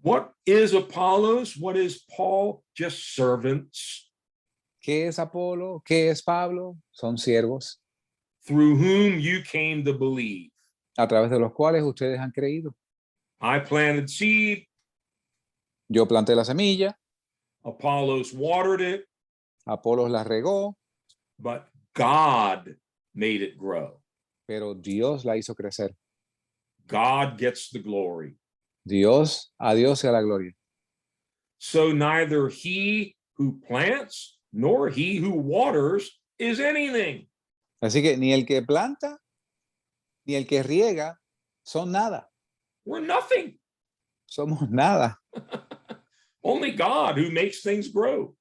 What is Apollos? What is Paul? Just servants. ¿Qué es Apolo? ¿Qué es Pablo? Son siervos through whom you came to believe. a través de los cuales ustedes han creído. I planted seed, Yo planté la semilla, Apollos watered it, Apolos la regó, but God made it grow. pero Dios la hizo crecer. God gets the glory. A Dios sea la gloria. So neither he who plants nor he who waters is anything. Así que ni el que planta ni el que riega son nada. We're nothing. Somos nada. Only God who makes things grow.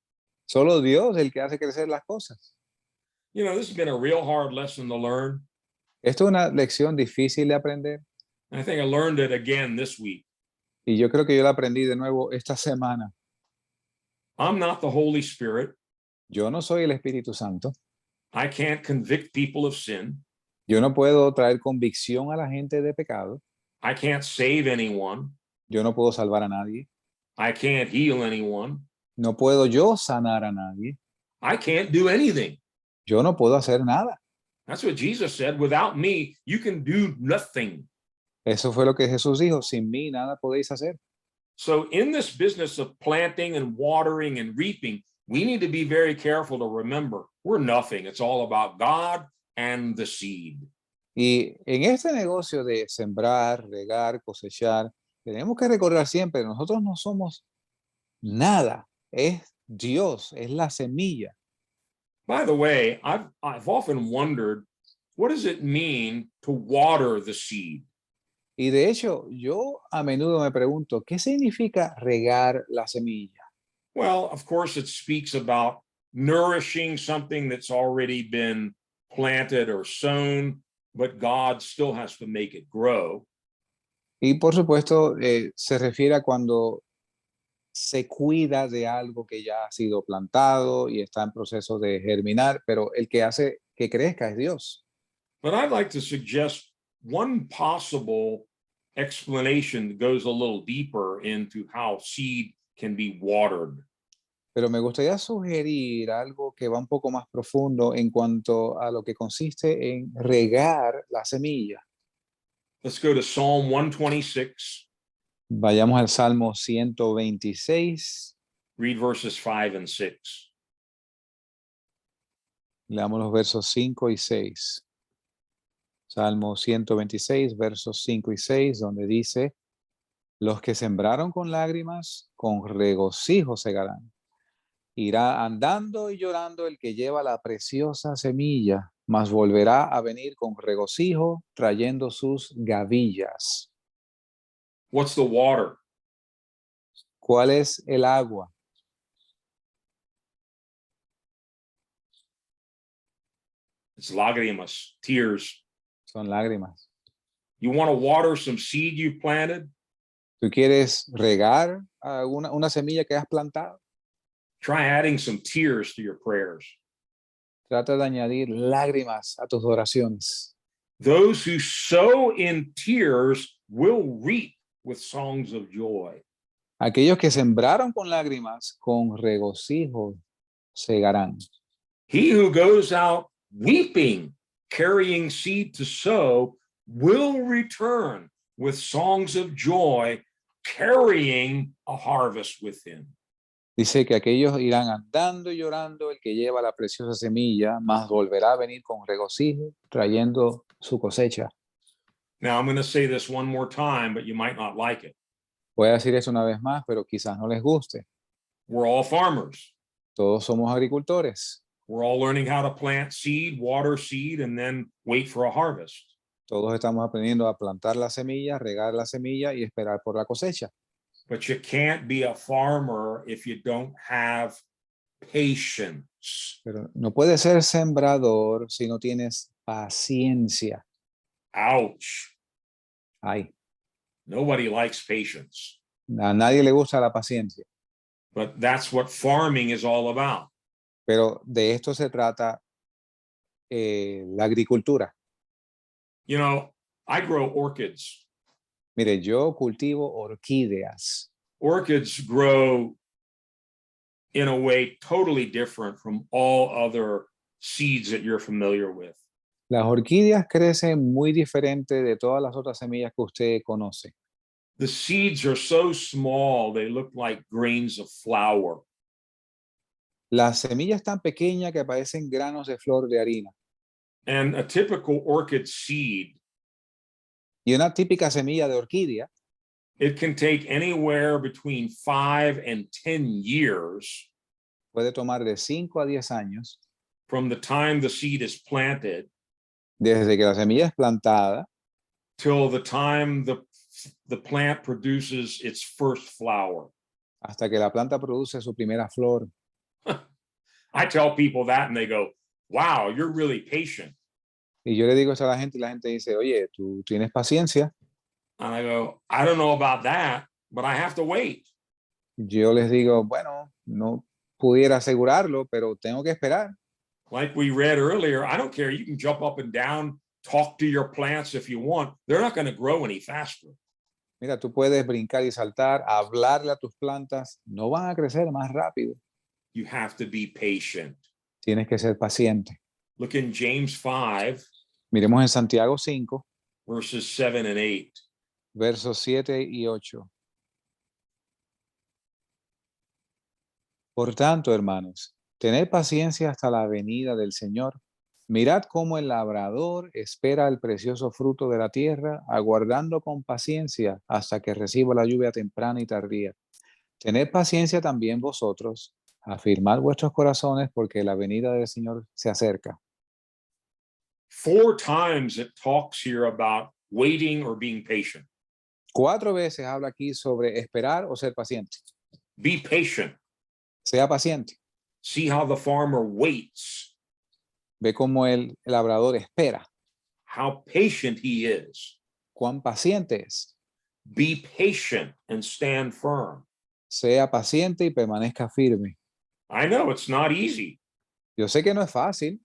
Solo Dios el que hace crecer las cosas. You know, this has been a real hard lesson to learn. Esto es una lección difícil de aprender I think I learned it again this week. y yo creo que yo la aprendí de nuevo esta semana. I'm not the Holy Spirit. Yo no soy el Espíritu Santo. I can't convict people of sin. Yo no puedo traer convicción a la gente de pecado. I can't save anyone. Yo no puedo salvar a nadie. I can't heal anyone. No puedo yo sanar a nadie. I can't do anything. Yo no puedo hacer nada. That's what Jesus said. Without me, you can do nothing. Eso fue lo que Jesús dijo. Sin mí nada podéis hacer. So in this business of planting and watering and reaping, we need to be very careful to remember we're nothing. It's all about God and the seed. Y en este negocio de sembrar, regar, cosechar, tenemos que recordar siempre, nosotros no somos nada. Es Dios, es la semilla. By the way, I've often wondered, what does it mean to water the seed? Y de hecho, yo a menudo me pregunto, ¿qué significa regar la semilla? Well, of course, it speaks about nourishing something that's already been planted or sown, but God still has to make it grow. Y por supuesto, se refiere a cuando se cuida de algo que ya ha sido plantado y está en proceso de germinar, pero el que hace que crezca es Dios. But I'd like to suggest one possible explanation that goes a little deeper into how seed can be watered. Pero me gustaría sugerir algo que va un poco más profundo en cuanto a lo que consiste en regar la semilla. Let's go to Psalm 126, Vayamos al Salmo 126, read verses 5 and 6. leamos los versos 5 y 6. Salmo 126, versos 5 y 6, donde dice, los que sembraron con lágrimas, con regocijo segarán. Irá andando y llorando el que lleva la preciosa semilla, mas volverá a venir con regocijo trayendo sus gavillas. What's the water? ¿Cuál es el agua? It's lágrimas, tears. Son lágrimas. You want to water some seed you planted? ¿Tú quieres regar una semilla que has plantado? Try adding some tears to your prayers. Trata de añadir lágrimas a tus oraciones. Those who sow in tears will reap with songs of joy. Aquellos que sembraron con lágrimas, con regocijo segarán. He who goes out weeping, carrying seed to sow, will return with songs of joy, carrying a harvest with him. Dice que aquellos irán andando y llorando el que lleva la preciosa semilla, mas volverá a venir con regocijo, trayendo su cosecha. Now, I'm going to say this one more time, but you might not like it. Voy a decir eso una vez más, pero quizás no les guste. We're all farmers. Todos somos agricultores. We're all learning how to plant seed, water seed, and then wait for a harvest. Todos estamos aprendiendo a plantar la semilla, regar la semilla y esperar por la cosecha. But you can't be a farmer if you don't have patience. Pero no puedes ser sembrador si no tienes paciencia. Ouch. Ay, Nobody likes patience. a nadie le gusta la paciencia. But that's what farming is all about. Pero de esto se trata la agricultura. You know, I grow orchids. Mire, yo cultivo orquídeas. Orchids grow in a way totally different from all other seeds that you're familiar with. Las orquídeas crecen muy diferente de todas las otras semillas que usted conoce. The seeds are so small, they look like grains of flour. Las semillas tan pequeñas que parecen granos de flor de harina. And a typical orchid seed, Y una típica semilla de orquídea it can take anywhere between 5 and 10 years puede tomar de 5 a 10 años from the time the seed is planted desde que la semilla es plantada till the time the plant produces its first flower. hasta que la planta produce su primera flor. I tell people that and they go, wow, you're really patient. Y yo le digo eso a la gente y la gente dice, oye, tú tienes paciencia. And I go, I don't know about that, but I have to wait. Yo les digo, bueno, no pudiera asegurarlo, pero tengo que esperar. Like we read earlier, I don't care. You can jump up and down, talk to your plants if you want. They're not going to grow any faster. Mira, tú puedes brincar y saltar, hablarle a tus plantas, no van a crecer más rápido. You have to be patient. Tienes que ser paciente. Look in James 5, Miremos en Santiago 5, verses 7 and 8. versos 7 y 8. Por tanto, hermanos, tened paciencia hasta la venida del Señor. Mirad cómo el labrador espera el precioso fruto de la tierra, aguardando con paciencia hasta que reciba la lluvia temprana y tardía. Tened paciencia también vosotros, afirmad vuestros corazones, porque la venida del Señor se acerca. 4 times it talks here about waiting or being patient. 4 veces habla aquí sobre esperar o ser paciente. Be patient. Sea paciente. See how the farmer waits, Ve cómo el labrador espera, how patient he is. cuán paciente es. Be patient and stand firm. Sea paciente y permanezca firme. I know it's not easy. Yo sé que no es fácil.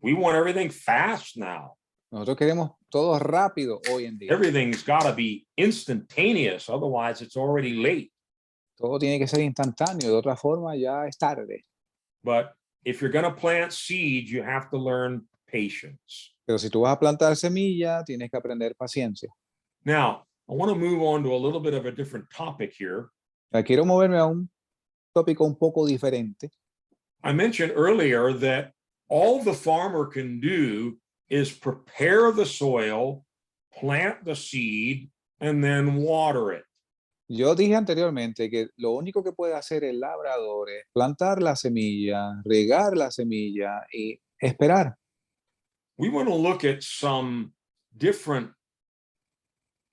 We want everything fast now. Nosotros queremos todo rápido hoy en día. Everything's got to be instantaneous, otherwise it's already late. Todo tiene que ser instantáneo, de otra forma ya es tarde. But if you're going to plant seeds, you have to learn patience. Pero si tú vas a plantar semilla, tienes que aprender paciencia. Now, I want to move on to a little bit of a different topic here. Quiero moverme a un tópico un poco diferente. I mentioned earlier that all the farmer can do is prepare the soil, plant the seed, and then water it. Yo dije anteriormente que lo único que puede hacer el labrador es plantar la semilla, regar la semilla y esperar. We want to look at some different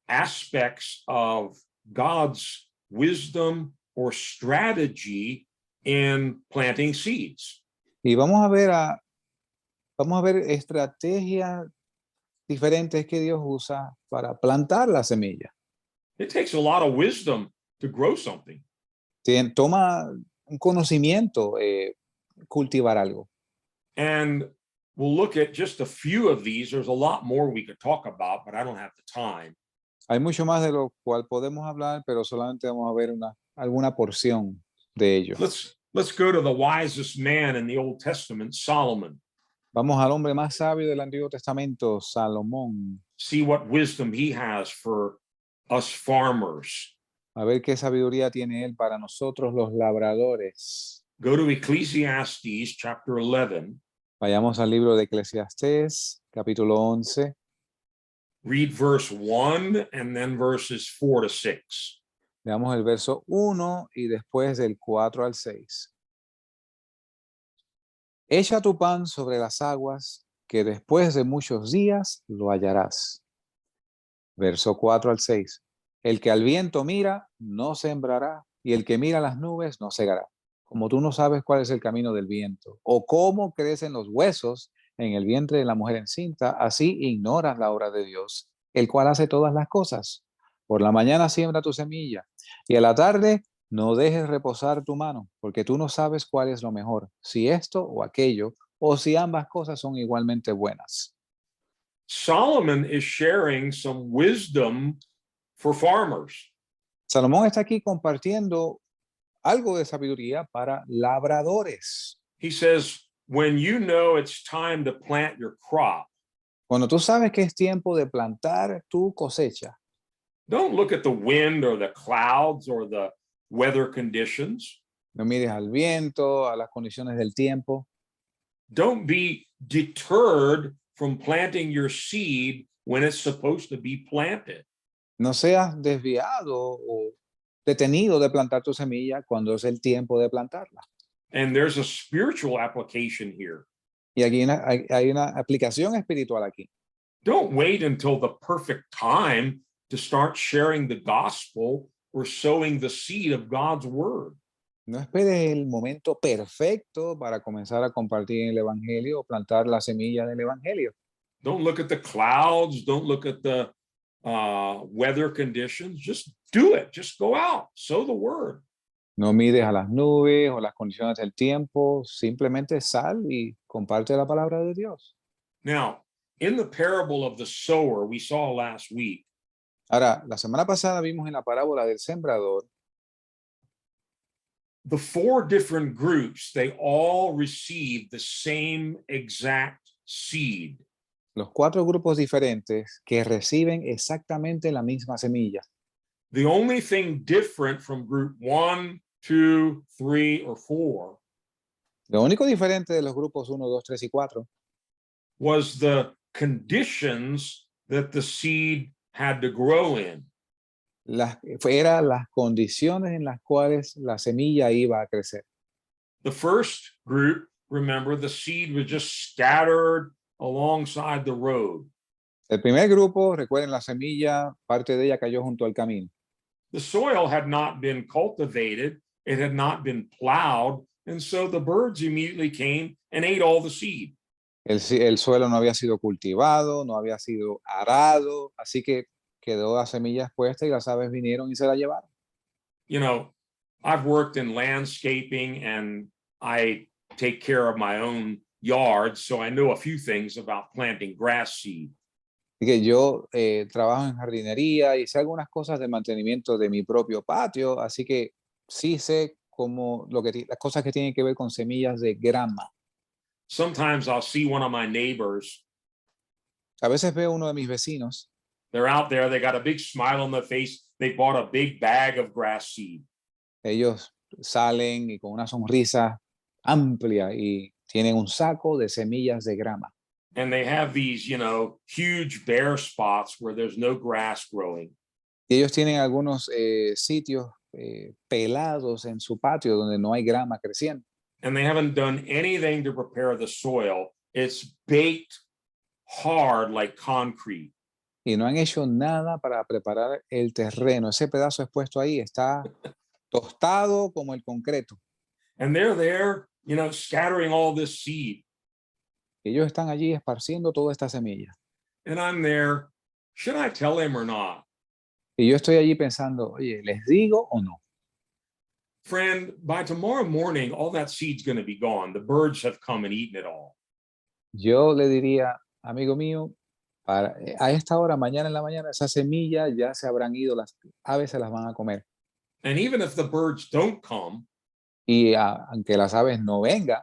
aspects of God's wisdom or strategy in planting seeds. Y vamos a ver estrategias diferentes que Dios usa para plantar la semilla. It takes a lot of wisdom to grow something. Toma un conocimiento cultivar algo. And we'll look at just a few of these. There's a lot more we could talk about, but I don't have the time. Hay mucho más de lo cual podemos hablar, pero solamente vamos a ver alguna porción de ello. Let's go to the wisest man in the Old Testament, Solomon. Vamos al hombre más sabio del Antiguo Testamento, Salomón. See what wisdom he has for us farmers. A ver qué sabiduría tiene él para nosotros los labradores. Go to Ecclesiastes chapter 11. Vayamos al libro de Eclesiastés, capítulo 11. Read verse 1 and then verses 4 to 6. Veamos el verso 1 y después del 4 al 6. Echa tu pan sobre las aguas, que después de muchos días lo hallarás. Verso 4 al 6. El que al viento mira, no sembrará, y el que mira las nubes, no segará. Como tú no sabes cuál es el camino del viento, o cómo crecen los huesos en el vientre de la mujer encinta, así ignoras la obra de Dios, el cual hace todas las cosas. Por la mañana siembra tu semilla, y a la tarde no dejes reposar tu mano, porque tú no sabes cuál es lo mejor, si esto o aquello, o si ambas cosas son igualmente buenas. Solomon is sharing some wisdom for farmers. Salomón está aquí compartiendo algo de sabiduría para labradores. He says, when you know it's time to plant your crop, Cuando tú sabes que es tiempo de plantar tu cosecha, don't look at the wind or the clouds or the weather conditions. no mires al viento, a las condiciones del tiempo. Don't be deterred from planting your seed when it's supposed to be planted. No seas desviado o detenido de plantar tu semilla cuando es el tiempo de plantarla. And there's a spiritual application here. Y aquí hay una aplicación espiritual aquí. Don't wait until the perfect time to start sharing the gospel or sowing the seed of God's word. No esperes el momento perfecto para comenzar a compartir el evangelio o plantar la semilla del evangelio. Don't look at the clouds. Don't look at the weather conditions. Just do it. Just go out. Sow the word. No mires a las nubes o las condiciones del tiempo. Simplemente sal y comparte la palabra de Dios. Now, in the parable of the sower we saw last week, Ahora, la semana pasada vimos en la parábola del sembrador The four different groups, they all received the same exact seed. los 4 grupos diferentes que reciben exactamente la misma semilla. The only thing different from group 1, 2, 3, or 4 Lo único diferente de los grupos 1, 2, 3 y 4 was the conditions that the seed had to grow in. eran las condiciones en las cuales la semilla iba a crecer. The first group, remember, the seed was just scattered alongside the road. El primer grupo, recuerden la semilla, parte de ella cayó junto al camino. The soil had not been cultivated, it had not been plowed, and so the birds immediately came and ate all the seed. El suelo no había sido cultivado, no había sido arado, así que quedó la semilla expuesta y las aves vinieron y se la llevaron. You know, I've worked in landscaping and I take care of my own yard, so I know a few things about planting grass seed. Así que yo trabajo en jardinería y sé algunas cosas de mantenimiento de mi propio patio, así que sí sé cómo las cosas que tienen que ver con semillas de grama. Sometimes I'll see one of my neighbors. A veces veo uno de mis vecinos, They're out there, they got a big smile on their face. They bought a big bag of grass seed. ellos salen y con una sonrisa amplia y tienen un saco de semillas de grama. And they have these, huge bare spots where there's no grass growing. Y ellos tienen algunos sitios pelados en su patio donde no hay grama creciendo. And they haven't done anything to prepare the soil. It's baked hard like concrete. Y no han hecho nada para preparar el terreno. Ese pedazo expuesto ahí está tostado como el concreto. And they're there, scattering all this seed. Ellos están allí esparciendo toda esta semilla. And I'm there. Should I tell him or not? Y yo estoy allí pensando, oye, ¿les digo o no? Friend, by tomorrow morning, all that seed's going to be gone. The birds have come and eaten it all. Yo le diría, amigo mío, a esta hora, mañana en la mañana, esa semilla ya se habrán ido, las aves se las van a comer. And even if the birds don't come, Y aunque las aves no vengan,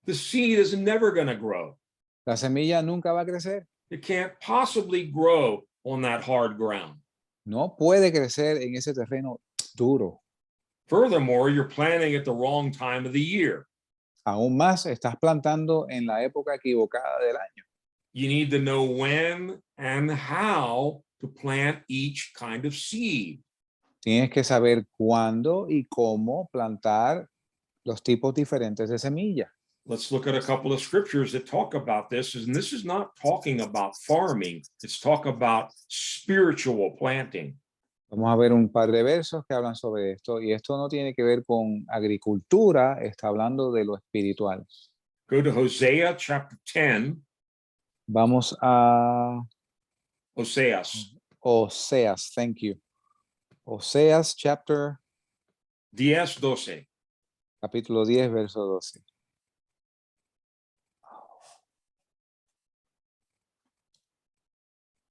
the seed is never going to grow. la semilla nunca va a crecer. It can't possibly grow on that hard ground. No puede crecer en ese terreno duro. Furthermore, you're planting at the wrong time of the year. Aún más, estás plantando en la época equivocada del año. You need to know when and how to plant each kind of seed. Tienes que saber cuándo y cómo plantar los tipos diferentes de semilla. Let's look at a couple of scriptures that talk about this. And this is not talking about farming, it's talk about spiritual planting. Vamos a ver un par de versos que hablan sobre esto. Y esto no tiene que ver con agricultura, está hablando de lo espiritual. Go to Hosea chapter 10. Vamos a Oseas. Oseas, thank you. Oseas chapter 10:12. capítulo 10, verso 12.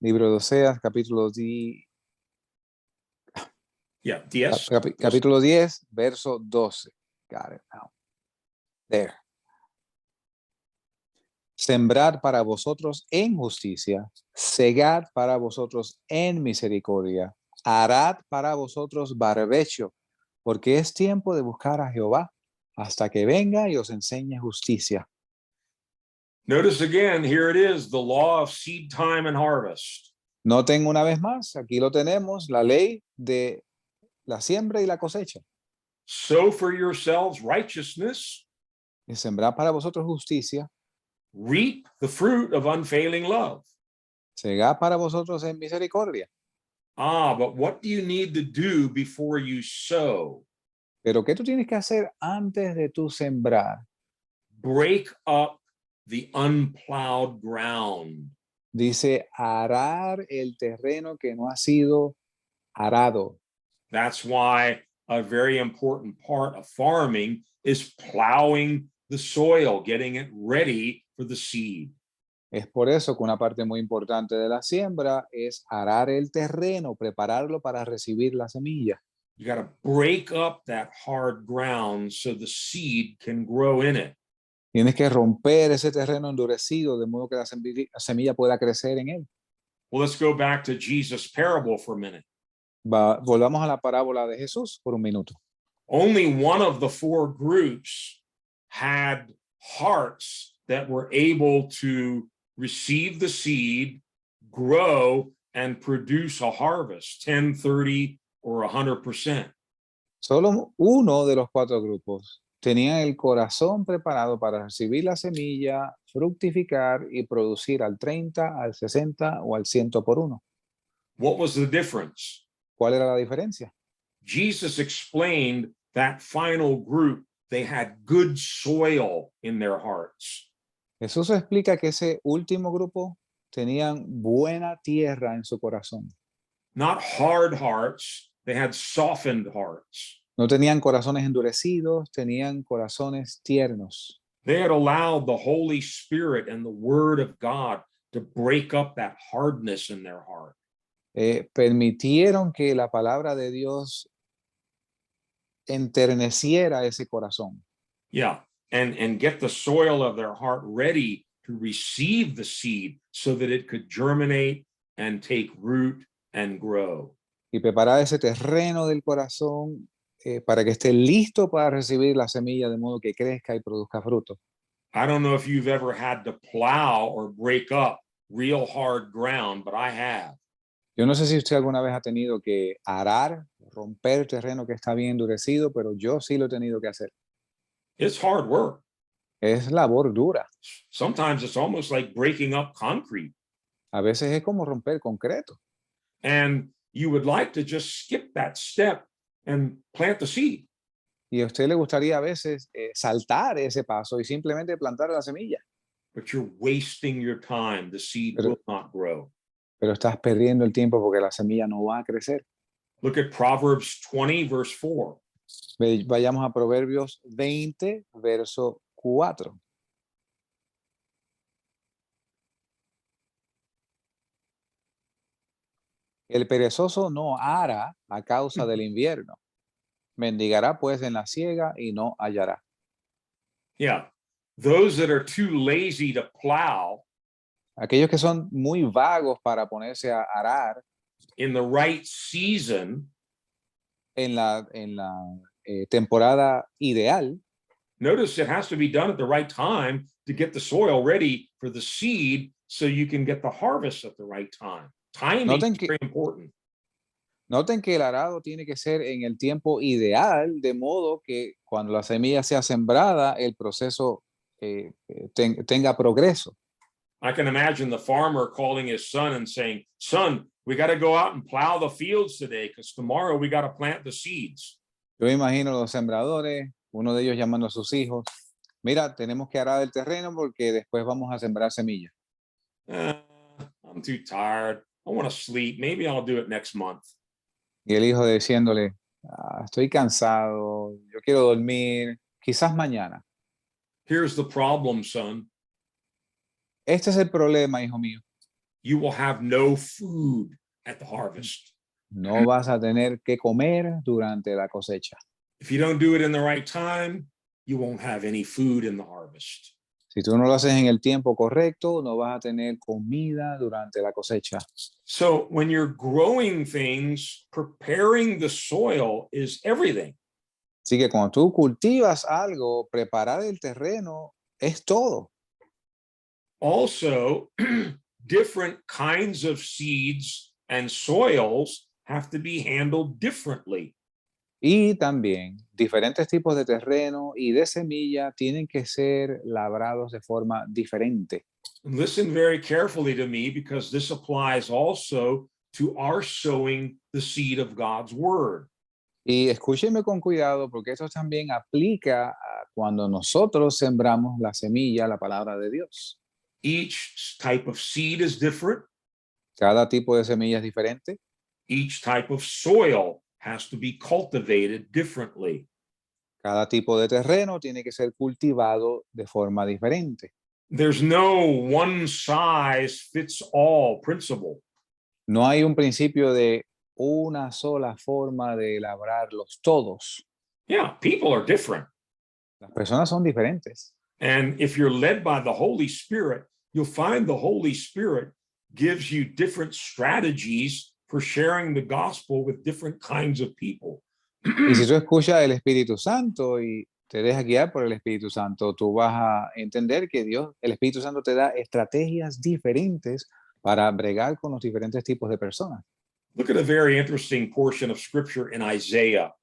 Libro de Oseas, capítulo 10. Yeah, 10. Capítulo 10, verso 12. Got it now. There. Sembrad para vosotros en justicia, segad para vosotros en misericordia, harad para vosotros barbecho, porque es tiempo de buscar a Jehová hasta que venga y os enseñe justicia. Notice again, here it is, the law of seed time and harvest. Noten una vez más, aquí lo tenemos, la ley de la siembra y la cosecha. Sow for yourselves righteousness, Y sembrar para vosotros justicia, reap the fruit of unfailing love. segar para vosotros en misericordia. But what do you need to do before you sow? Pero ¿qué tú tienes que hacer antes de tu sembrar? Break up the unplowed ground. Dice arar el terreno que no ha sido arado. That's why a very important part of farming is plowing the soil, getting it ready for the seed. Es por eso que una parte muy importante de la siembra es arar el terreno, prepararlo para recibir la semilla. You got to break up that hard ground so the seed can grow in it. Tienes que romper ese terreno endurecido de modo que la semilla pueda crecer en él. Well, let's go back to Jesus' parable for a minute. Volvamos a la parábola de Jesús por un minuto. Only one of the four groups had hearts that were able to receive the seed, grow, and produce a harvest 10, 30, or 100%. Solo uno de los cuatro grupos tenía el corazón preparado para recibir la semilla, fructificar y producir al 30, al 60 o al 100 por uno. What was the difference? ¿Cuál era la diferencia? Jesus explained that final group, they had good soil in their hearts. Jesús explica que ese último grupo tenían buena tierra en su corazón. Not hard hearts, they had softened hearts. No tenían corazones endurecidos, tenían corazones tiernos. They had allowed the Holy Spirit and the Word of God to break up that hardness in their heart. Permitieron que la palabra de Dios enterneciera ese corazón. Yeah, and get the soil of their heart ready to receive the seed so that it could germinate and take root and grow. Y preparar ese terreno del corazón para que esté listo para recibir la semilla de modo que crezca y produzca fruto. I don't know if you've ever had to plow or break up real hard ground, but I have. Yo no sé si usted alguna vez ha tenido que arar, romper terreno que está bien endurecido, pero yo sí lo he tenido que hacer. It's hard work. Es labor dura. Sometimes it's almost like breaking up concrete. A veces es como romper concreto. And you would like to just skip that step and plant the seed. Y a usted le gustaría a veces saltar ese paso y simplemente plantar la semilla. But you're wasting your time. The seed Pero- will not grow. Pero estás perdiendo el tiempo porque la semilla no va a crecer. Look at Proverbs 20, verse 4. Vayamos a Proverbios 20, verso 4. El perezoso no ara a causa del invierno. Mendigará pues en la siega y no hallará. Yeah. Those that are too lazy to plow Aquellos que son muy vagos para ponerse a arar in the right season, en la temporada ideal, notice it has to be done at the right time to get the soil ready for the seed so you can get the harvest at the right time. Timing Noten is que- very important. noten que el arado tiene que ser en el tiempo ideal, de modo que cuando la semilla sea sembrada, el proceso tenga progreso. I can imagine the farmer calling his son and saying, son, we got to go out and plow the fields today because tomorrow we got to plant the seeds. Yo me imagino los sembradores, uno de ellos llamando a sus hijos, mira, tenemos que arar el terreno porque después vamos a sembrar semillas. I'm too tired. I want to sleep. Maybe I'll do it next month. Y el hijo diciéndole, estoy cansado, yo quiero dormir, quizás mañana. Here's the problem, son. Este es el problema, hijo mío. You will have no food at the harvest. No vas a tener que comer durante la cosecha. If you don't do it in the right time, you won't have any food in the harvest. Si tú no lo haces en el tiempo correcto, no vas a tener comida durante la cosecha. So when you're growing things, preparing the soil is everything. Así que cuando tú cultivas algo, preparar el terreno es todo. Also, different kinds of seeds and soils have to be handled differently. Y también diferentes tipos de terreno y de semilla tienen que ser labrados de forma diferente. Listen very carefully to me because this applies also to our sowing the seed of God's word. Y escúcheme con cuidado porque esto también aplica a cuando nosotros sembramos la semilla, la palabra de Dios. Each type of seed is different. Cada tipo de semilla es diferente. Each type of soil has to be cultivated differently. Cada tipo de terreno tiene que ser cultivado de forma diferente. There's no one size fits all principle. No hay un principio de una sola forma de labrarlos todos. Yeah, people are different. Las personas son diferentes. And if you're led by the Holy Spirit, you'll find the Holy Spirit gives you different strategies for sharing the gospel with different kinds of people. Y si tú escuchas el Espíritu Santo y te dejas guiar por el Espíritu Santo, tú vas a entender que Dios, el Espíritu Santo te da estrategias diferentes para bregar con los diferentes tipos de personas. Look at a very interesting portion of scripture in Isaiah.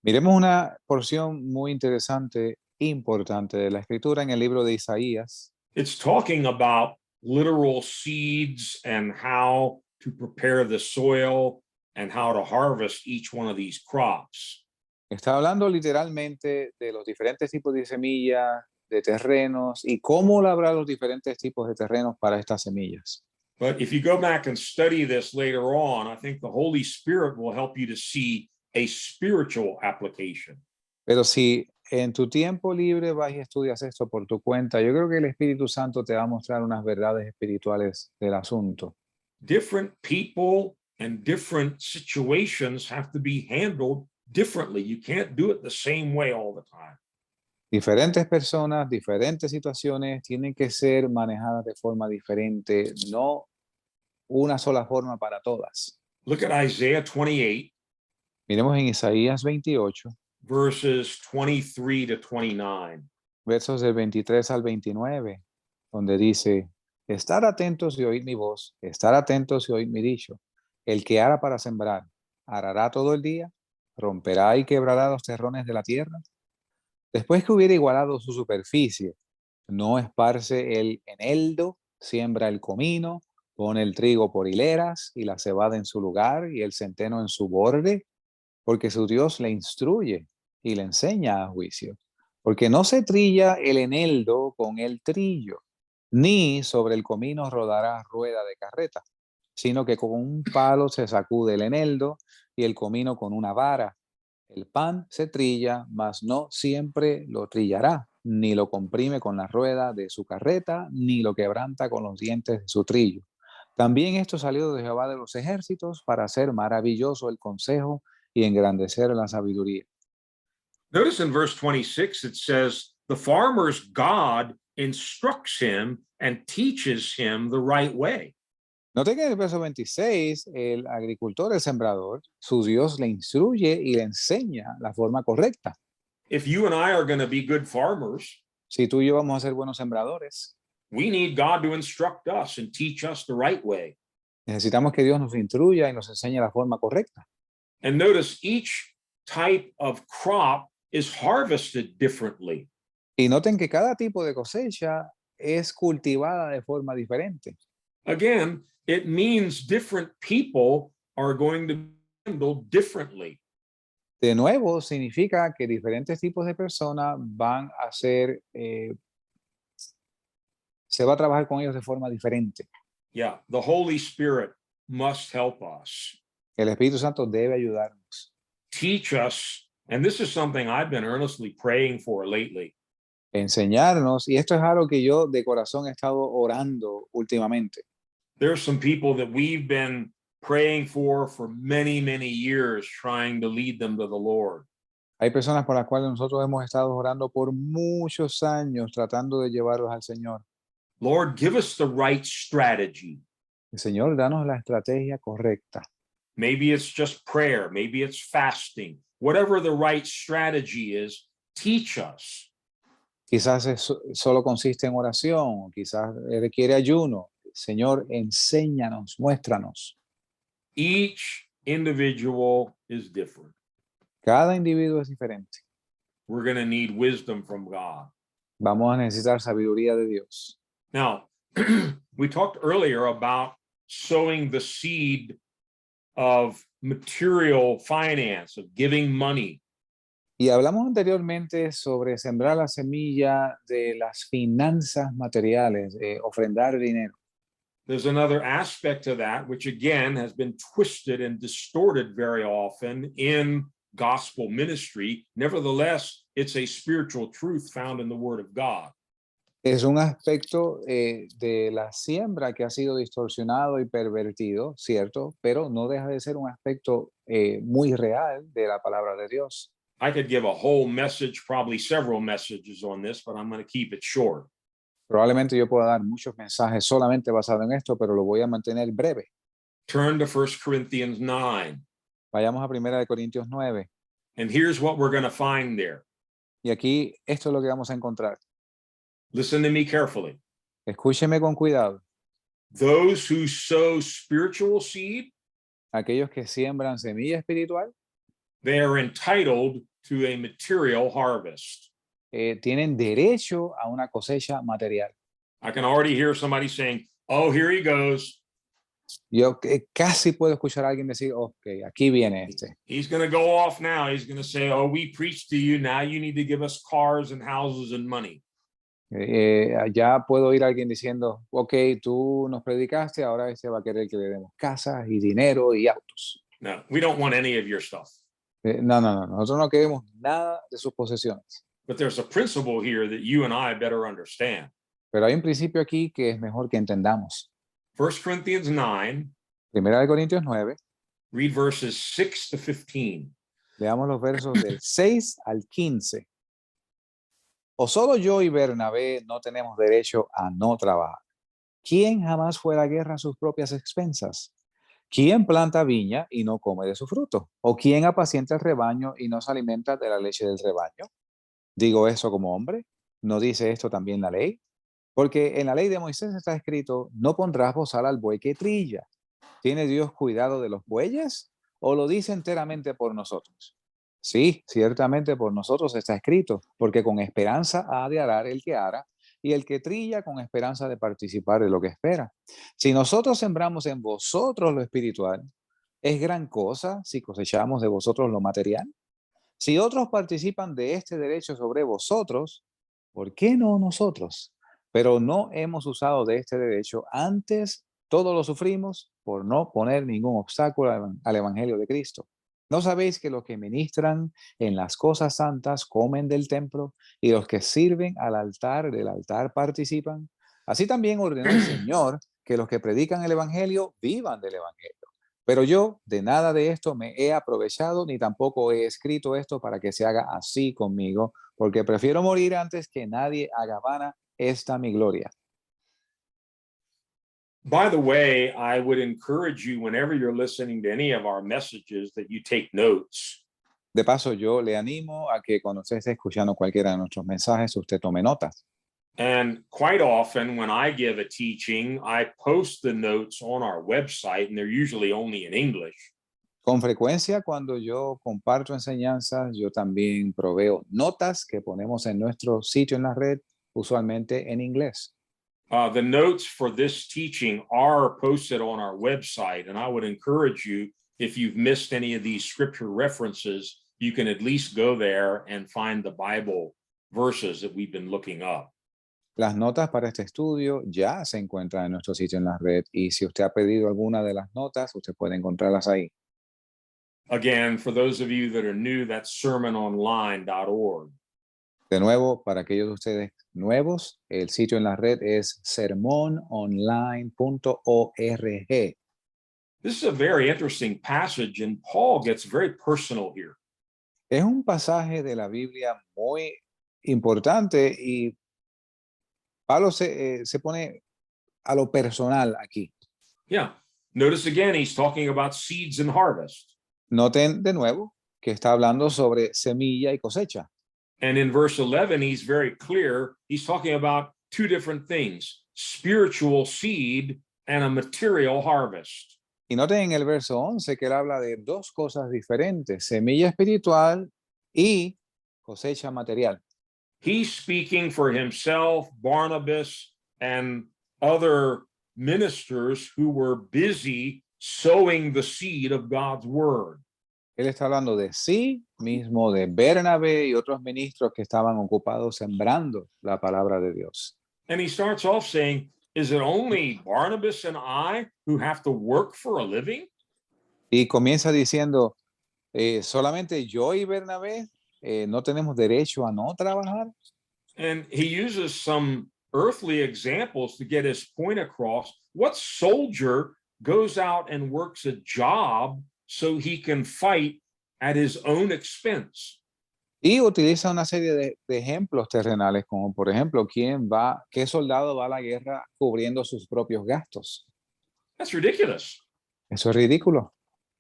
Miremos una porción muy interesante, importante de la Escritura en el libro de Isaías. It's talking about literal seeds and how to prepare the soil and how to harvest each one of these crops. Está hablando literalmente de los diferentes tipos de semillas, de terrenos y cómo labrar los diferentes tipos de terrenos para estas semillas. But if you go back and study this later on, I think the Holy Spirit will help you to see a spiritual application. Pero si en tu tiempo libre vas y estudias esto por tu cuenta, yo creo que el Espíritu Santo te va a mostrar unas verdades espirituales del asunto. Different people and different situations have to be handled differently. You can't do it the same way all the time. Diferentes personas, diferentes situaciones tienen que ser manejadas de forma diferente, no una sola forma para todas. Look at Isaiah 28, Miremos en Isaías 28, verses 23 to 29. versos del 23 al 29, donde dice, estar atentos y oír mi voz, estar atentos y oír mi dicho. El que ara para sembrar, arará todo el día, romperá y quebrará los terrones de la tierra. Después que hubiera igualado su superficie, no esparce el eneldo, siembra el comino, pone el trigo por hileras y la cebada en su lugar y el centeno en su borde, porque su Dios le instruye y le enseña a juicio. Porque no se trilla el eneldo con el trillo, ni sobre el comino rodará rueda de carreta, sino que con un palo se sacude el eneldo y el comino con una vara. El pan se trilla, mas no siempre lo trillará, ni lo comprime con la rueda de su carreta, ni lo quebranta con los dientes de su trillo. También esto salió de Jehová de los ejércitos para hacer maravilloso el consejo y engrandecer la sabiduría. Notice in verse 26, it says, the farmer's God instructs him and teaches him the right way. Note que en el verso 26, el agricultor, el sembrador, su Dios le instruye y le enseña la forma correcta. If you and I are going to be good farmers, Si tú y yo vamos a ser buenos sembradores, we need God to instruct us and teach us the right way. necesitamos que Dios nos instruya y nos enseñe la forma correcta. And notice each type of crop is harvested differently. Y noten que cada tipo de cosecha es cultivada de forma diferente. Again, it means different people are going to be handled differently. De nuevo, significa que diferentes tipos de personas van a ser, se va a trabajar con ellos de forma diferente. Yeah, the Holy Spirit must help us, El Espíritu Santo debe ayudarnos, teach us, and this is something I've been earnestly praying for lately. enseñarnos, y esto es algo que yo de corazón he estado orando últimamente. There's some people that we've been praying for many, many years, trying to lead them to the Lord. Hay personas por las cuales nosotros hemos estado orando por muchos años tratando de llevarlos al Señor. Lord, give us the right strategy. El Señor, danos la estrategia correcta. Maybe it's just prayer, maybe it's fasting. Whatever the right strategy is, teach us. Quizás solo consiste en oración, quizás requiere ayuno. Señor, enséñanos, muéstranos. Each individual is different. Cada individuo es diferente. We're going to need wisdom from God. Vamos a necesitar sabiduría de Dios. Now, we talked earlier about sowing the seed of material finance, of giving money. Y hablamos anteriormente sobre sembrar la semilla de las finanzas materiales, ofrendar dinero. There's another aspect to that, which again has been twisted and distorted very often in gospel ministry. Nevertheless, it's a spiritual truth found in the Word of God. Es un aspecto de la siembra que ha sido distorsionado y pervertido, ¿cierto? Pero no deja de ser un aspecto muy real de la palabra de Dios. I could give a whole message, probably several messages on this, but I'm going to keep it short. Probablemente yo pueda dar muchos mensajes solamente basados en esto, pero lo voy a mantener breve. Turn to 1 Corinthians 9. Vayamos a 1 Corintios 9. And here's what we're going to find there. Y aquí esto es lo que vamos a encontrar. Listen to me carefully. Escúcheme con cuidado. Those who sow spiritual seed, Aquellos que siembran semilla espiritual they are entitled to a material harvest. tienen derecho a una cosecha material. I can already hear somebody saying, oh, here he goes. Yo casi puedo escuchar a alguien decir, ok, aquí viene este. He's going to go off now. He's going to say, oh, we preached to you. Now you need to give us cars and houses and money. Ya puedo oír a alguien diciendo, ok, tú nos predicaste, ahora este va a querer que le demos casas y dinero y autos. No, we don't want any of your stuff. No, nosotros no queremos nada de sus posesiones. But there's a principle here that you and I better understand. Pero hay un principio aquí que es mejor que entendamos. 1 Corinthians 9, 1 Corintios 9, read verses 6 to 15. leamos los versos del 6 al 15. ¿O solo yo y Bernabé no tenemos derecho a no trabajar? ¿Quién jamás fue a la guerra a sus propias expensas? ¿Quién planta viña y no come de su fruto? ¿O quién apacienta el rebaño y no se alimenta de la leche del rebaño? ¿Digo eso como hombre? ¿No dice esto también la ley? Porque en la ley de Moisés está escrito, no pondrás bozal al buey que trilla. ¿Tiene Dios cuidado de los bueyes? ¿O lo dice enteramente por nosotros? Sí, ciertamente por nosotros está escrito, porque con esperanza ha de arar el que ara, y el que trilla con esperanza de participar de lo que espera. Si nosotros sembramos en vosotros lo espiritual, ¿es gran cosa si cosechamos de vosotros lo material? Si otros participan de este derecho sobre vosotros, ¿por qué no nosotros? Pero no hemos usado de este derecho, antes todo lo sufrimos por no poner ningún obstáculo al evangelio de Cristo. ¿No sabéis que los que ministran en las cosas santas comen del templo y los que sirven al altar del altar participan? Así también ordenó el Señor que los que predican el evangelio vivan del evangelio. Pero yo de nada de esto me he aprovechado, ni tampoco he escrito esto para que se haga así conmigo, porque prefiero morir antes que nadie haga vana esta mi gloria. By the way, I would encourage you whenever you're listening to any of our messages that you take notes. De paso, yo le animo a que cuando usted esté escuchando cualquiera de nuestros mensajes, usted tome notas. And quite often when I give a teaching, I post the notes on our website, and they're usually only in English. Con frecuencia, cuando yo comparto enseñanzas, yo también proveo notas que ponemos en nuestro sitio en la red, usualmente en inglés. The notes for this teaching are posted on our website, and I would encourage you, if you've missed any of these scripture references, you can at least go there and find the Bible verses that we've been looking up. Las notas para este estudio ya se encuentran en nuestro sitio en la red y si usted ha pedido alguna de las notas, usted puede encontrarlas ahí. Again, for those of you that are new, that's sermononline.org. De nuevo, para aquellos de ustedes nuevos, el sitio en la red es sermononline.org. This is a very interesting passage, and Paul gets very personal here. Es un pasaje de la Biblia muy importante y Pablo se pone a lo personal aquí. Yeah. Notice again, he's talking about seeds and harvest. Noten de nuevo que está hablando sobre semilla y cosecha. And in verse 11, he's very clear. He's talking about two different things, spiritual seed and a material harvest. Y noten en el verso 11 que él habla de dos cosas diferentes, semilla espiritual y cosecha material. He's speaking for himself, Barnabas, and other ministers who were busy sowing the seed of God's word. Él está hablando de sí mismo, de Bernabé y otros ministros que estaban ocupados sembrando la palabra de Dios. And he starts off saying, is it only Barnabas and I who have to work for a living? Y comienza diciendo, solamente yo y Bernabé no tenemos derecho a no trabajar. And he uses some earthly examples to get his point across. What soldier goes out and works a job so he can fight at his own expense? Y utiliza una serie de ejemplos terrenales, como por ejemplo, qué soldado va a la guerra cubriendo sus propios gastos. That's ridiculous. Eso es ridículo.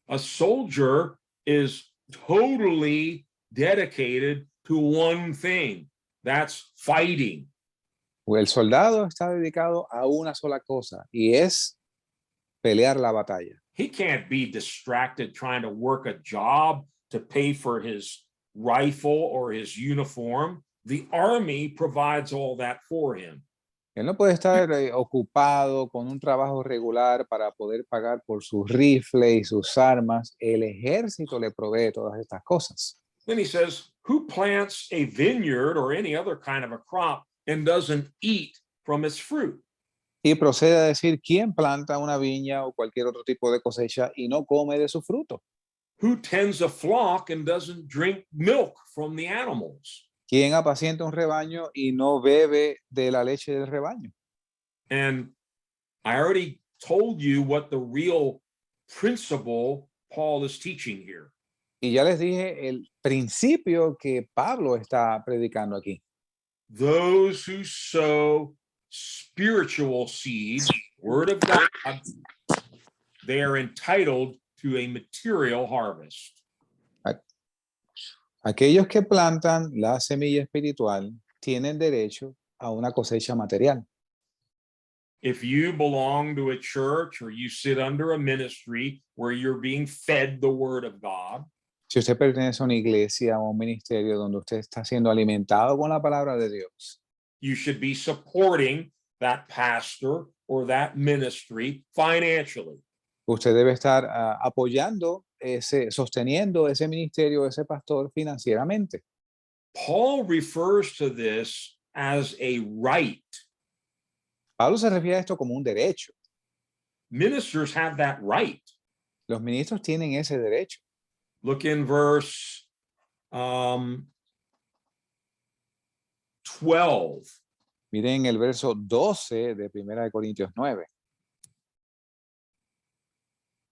A soldier is totally dedicated to one thing. That's fighting. El soldado está dedicado a una sola cosa y es pelear la batalla. He can't be distracted trying to work a job to pay for his rifle or his uniform. The army provides all that for him. Él no puede estar ocupado con un trabajo regular para poder pagar por su rifle y sus armas. El ejército le provee todas estas cosas. Then he says, who plants a vineyard or any other kind of a crop and doesn't eat from its fruit? Y procede a decir, ¿quién planta una viña o cualquier otro tipo de cosecha y no come de su fruto? Who tends a flock and doesn't drink milk from the animals? ¿Quién apacienta un rebaño y no bebe de la leche del rebaño? And I already told you what the real principle Paul is teaching here. Y ya les dije el principio que Pablo está predicando aquí. Those who sow spiritual seed, word of God, they are entitled to a material harvest. Aquellos que plantan la semilla espiritual tienen derecho a una cosecha material. If you belong to a church or you sit under a ministry where you're being fed the word of God, Si usted pertenece a una iglesia o un ministerio donde usted está siendo alimentado con la palabra de Dios, you should be supporting that pastor or that ministry financially. usted debe estar sosteniendo ese ministerio, ese pastor financieramente. Paul refers to this as a right. Pablo se refiere a esto como un derecho. Ministers have that right. Los ministros tienen ese derecho. Look in verse 12. Miren el verso 12 de 1 Corintios 9.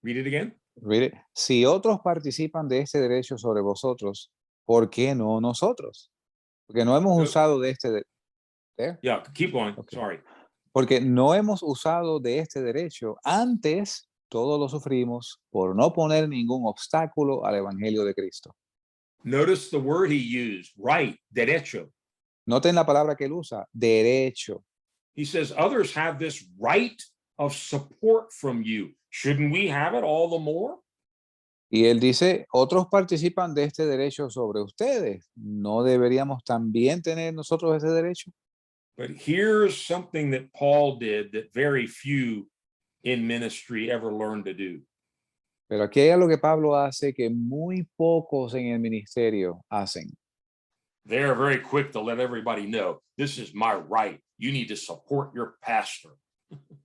Read it again. Mire, si otros participan de este derecho sobre vosotros, ¿por qué no nosotros? Porque no hemos usado de este Yeah, keep going. Okay. Sorry. Porque no hemos usado de este derecho. Antes, todo lo sufrimos por no poner ningún obstáculo al evangelio de Cristo. Notice the word he used, right, derecho. Noten la palabra que él usa, derecho. He says others have this right of support from you. Shouldn't we have it all the more? Y él dice, otros participan de este derecho sobre ustedes. ¿No deberíamos también tener nosotros ese derecho? But here's something that Paul did that very few in ministry ever learned to do. Pero aquí hay algo que Pablo hace que muy pocos en el ministerio hacen. They're very quick to let everybody know, this is my right. You need to support your pastor.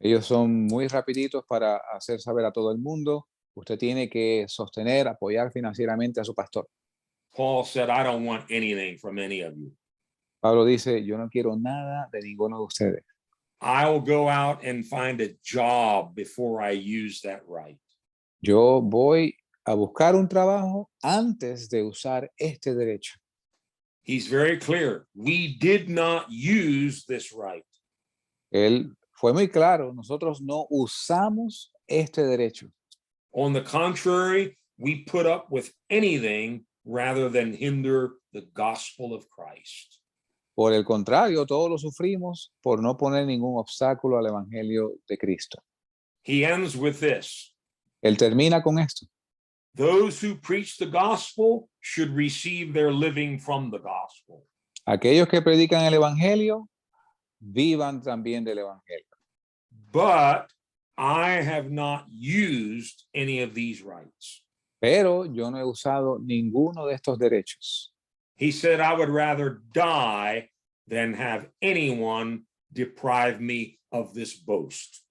Ellos son muy rapiditos para hacer saber a todo el mundo, usted tiene que sostener, apoyar financieramente a su pastor. Paul said, I don't want anything from any of you. Pablo dice, yo no quiero nada de ninguno de ustedes. I will go out and find a job before I use that right. Yo voy a buscar un trabajo antes de usar este derecho. He's very clear. We did not use this right. Él fue muy claro, nosotros no usamos este derecho. On the contrary, we put up with anything rather than hinder the gospel of Christ. Por el contrario, todos lo sufrimos por no poner ningún obstáculo al evangelio de Cristo. He ends with this. Él termina con esto. Those who preach the gospel should receive their living from the gospel. Aquellos que predican el evangelio, vivan también del evangelio. But I have not used any of these rights. Pero yo no he usado ninguno de estos derechos. He said, I would rather die than have anyone deprive me of this boast.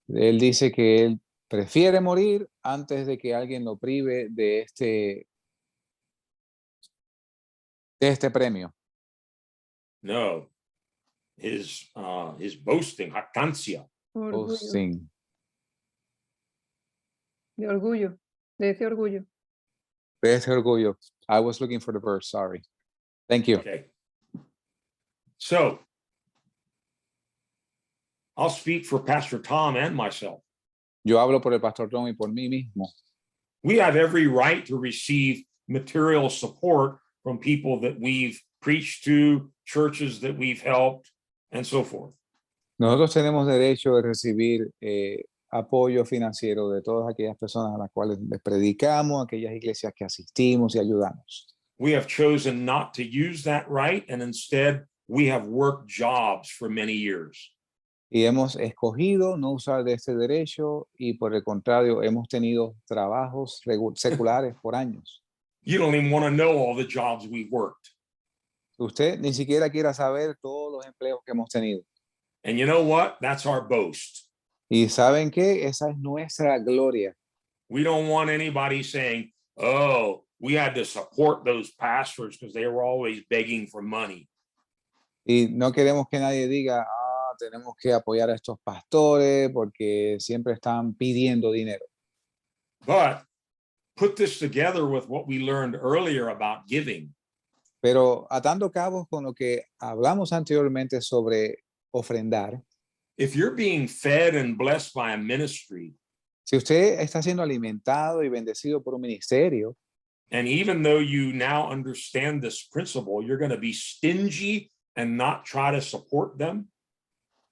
Él dice que él prefiere morir antes de que alguien lo prive de este premio. No, his boasting, jactancia. Oh, Orgullo, sí. de orgullo, de ese orgullo. De ese orgullo. I was looking for the verse, sorry. Thank you. Okay. So I'll speak for Pastor Tom and myself. Yo hablo por el pastor Tom y por mí mismo. We have every right to receive material support from people that we've preached to, churches that we've helped, and so forth. Nosotros tenemos derecho de recibir apoyo financiero de todas aquellas personas a las cuales les predicamos, aquellas iglesias que asistimos y ayudamos. We have chosen not to use that right, and instead we have worked jobs for many years. Y hemos escogido no usar de este derecho y por el contrario hemos tenido trabajos seculares por años. You don't even want to know all the jobs we've worked. Usted ni siquiera quiera saber todos los empleos que hemos tenido. And you know what? That's our boast. Y ¿saben qué? Esa es nuestra gloria. We don't want anybody saying, oh, we had to support those pastors because they were always begging for money. Y no queremos que nadie diga, tenemos que apoyar a estos pastores porque siempre están pidiendo dinero. But put this together with what we learned earlier about giving. Pero atando cabos con lo que hablamos anteriormente sobre ofrendar, If you're being fed and blessed by a ministry, si usted está siendo alimentado y bendecido por un ministerio, and even though you now understand this principle, you're going to be stingy and not try to support them,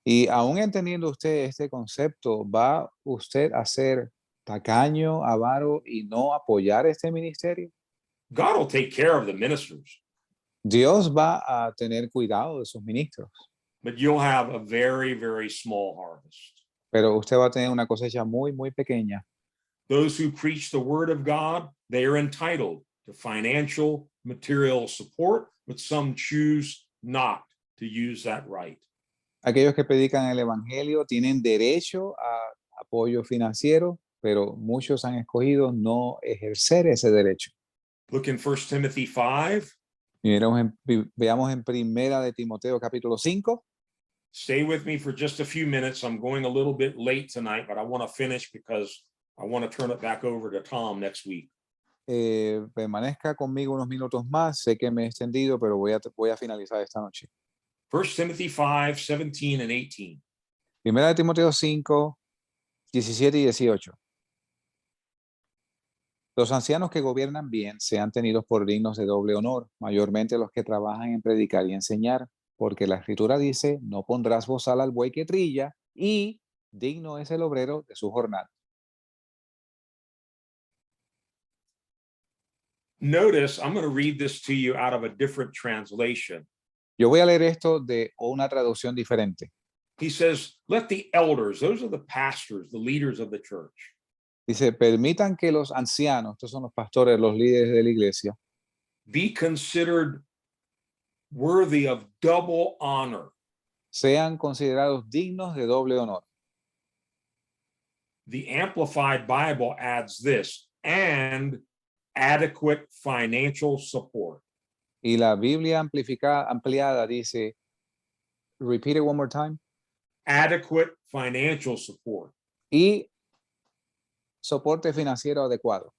y aún entendiendo usted este concepto, ¿va usted a ser tacaño, avaro y no apoyar este ministerio? God will take care of the ministers, Dios va a tener cuidado de sus ministros, but you'll have a very, very small harvest. pero usted va a tener una cosecha muy, muy pequeña. Those who preach the word of God, they are entitled to financial, material support, but some choose not to use that right. Aquellos que predican el evangelio tienen derecho a apoyo financiero, pero muchos han escogido no ejercer ese derecho. Look in 1 Timothy 5. Veamos en Primera de Timoteo capítulo 5. Stay with me for just a few minutes. I'm going a little bit late tonight, but I want to finish because I want to turn it back over to Tom next week. Permanezca conmigo unos minutos más. Sé que me he extendido, pero voy a finalizar esta noche. 1 Timothy 5, 17 and 18. Primera de Timoteo 5, 17 y 18. Los ancianos que gobiernan bien sean tenidos por dignos de doble honor, mayormente los que trabajan en predicar y enseñar, porque la Escritura dice, no pondrás bozal al buey que trilla, y digno es el obrero de su jornada. Notice, I'm going to read this to you out of a different translation. Yo voy a leer esto de una traducción diferente. He says, let the elders, those are the pastors, the leaders of the church, Dice, permitan que los ancianos, estos son los pastores, los líderes de la iglesia, be considered worthy of double honor. sean considerados dignos de doble honor. The Amplified Bible adds this, and adequate financial support. Y la Biblia ampliada dice, repeat it one more time, Adequate financial support, y soporte financiero adecuado,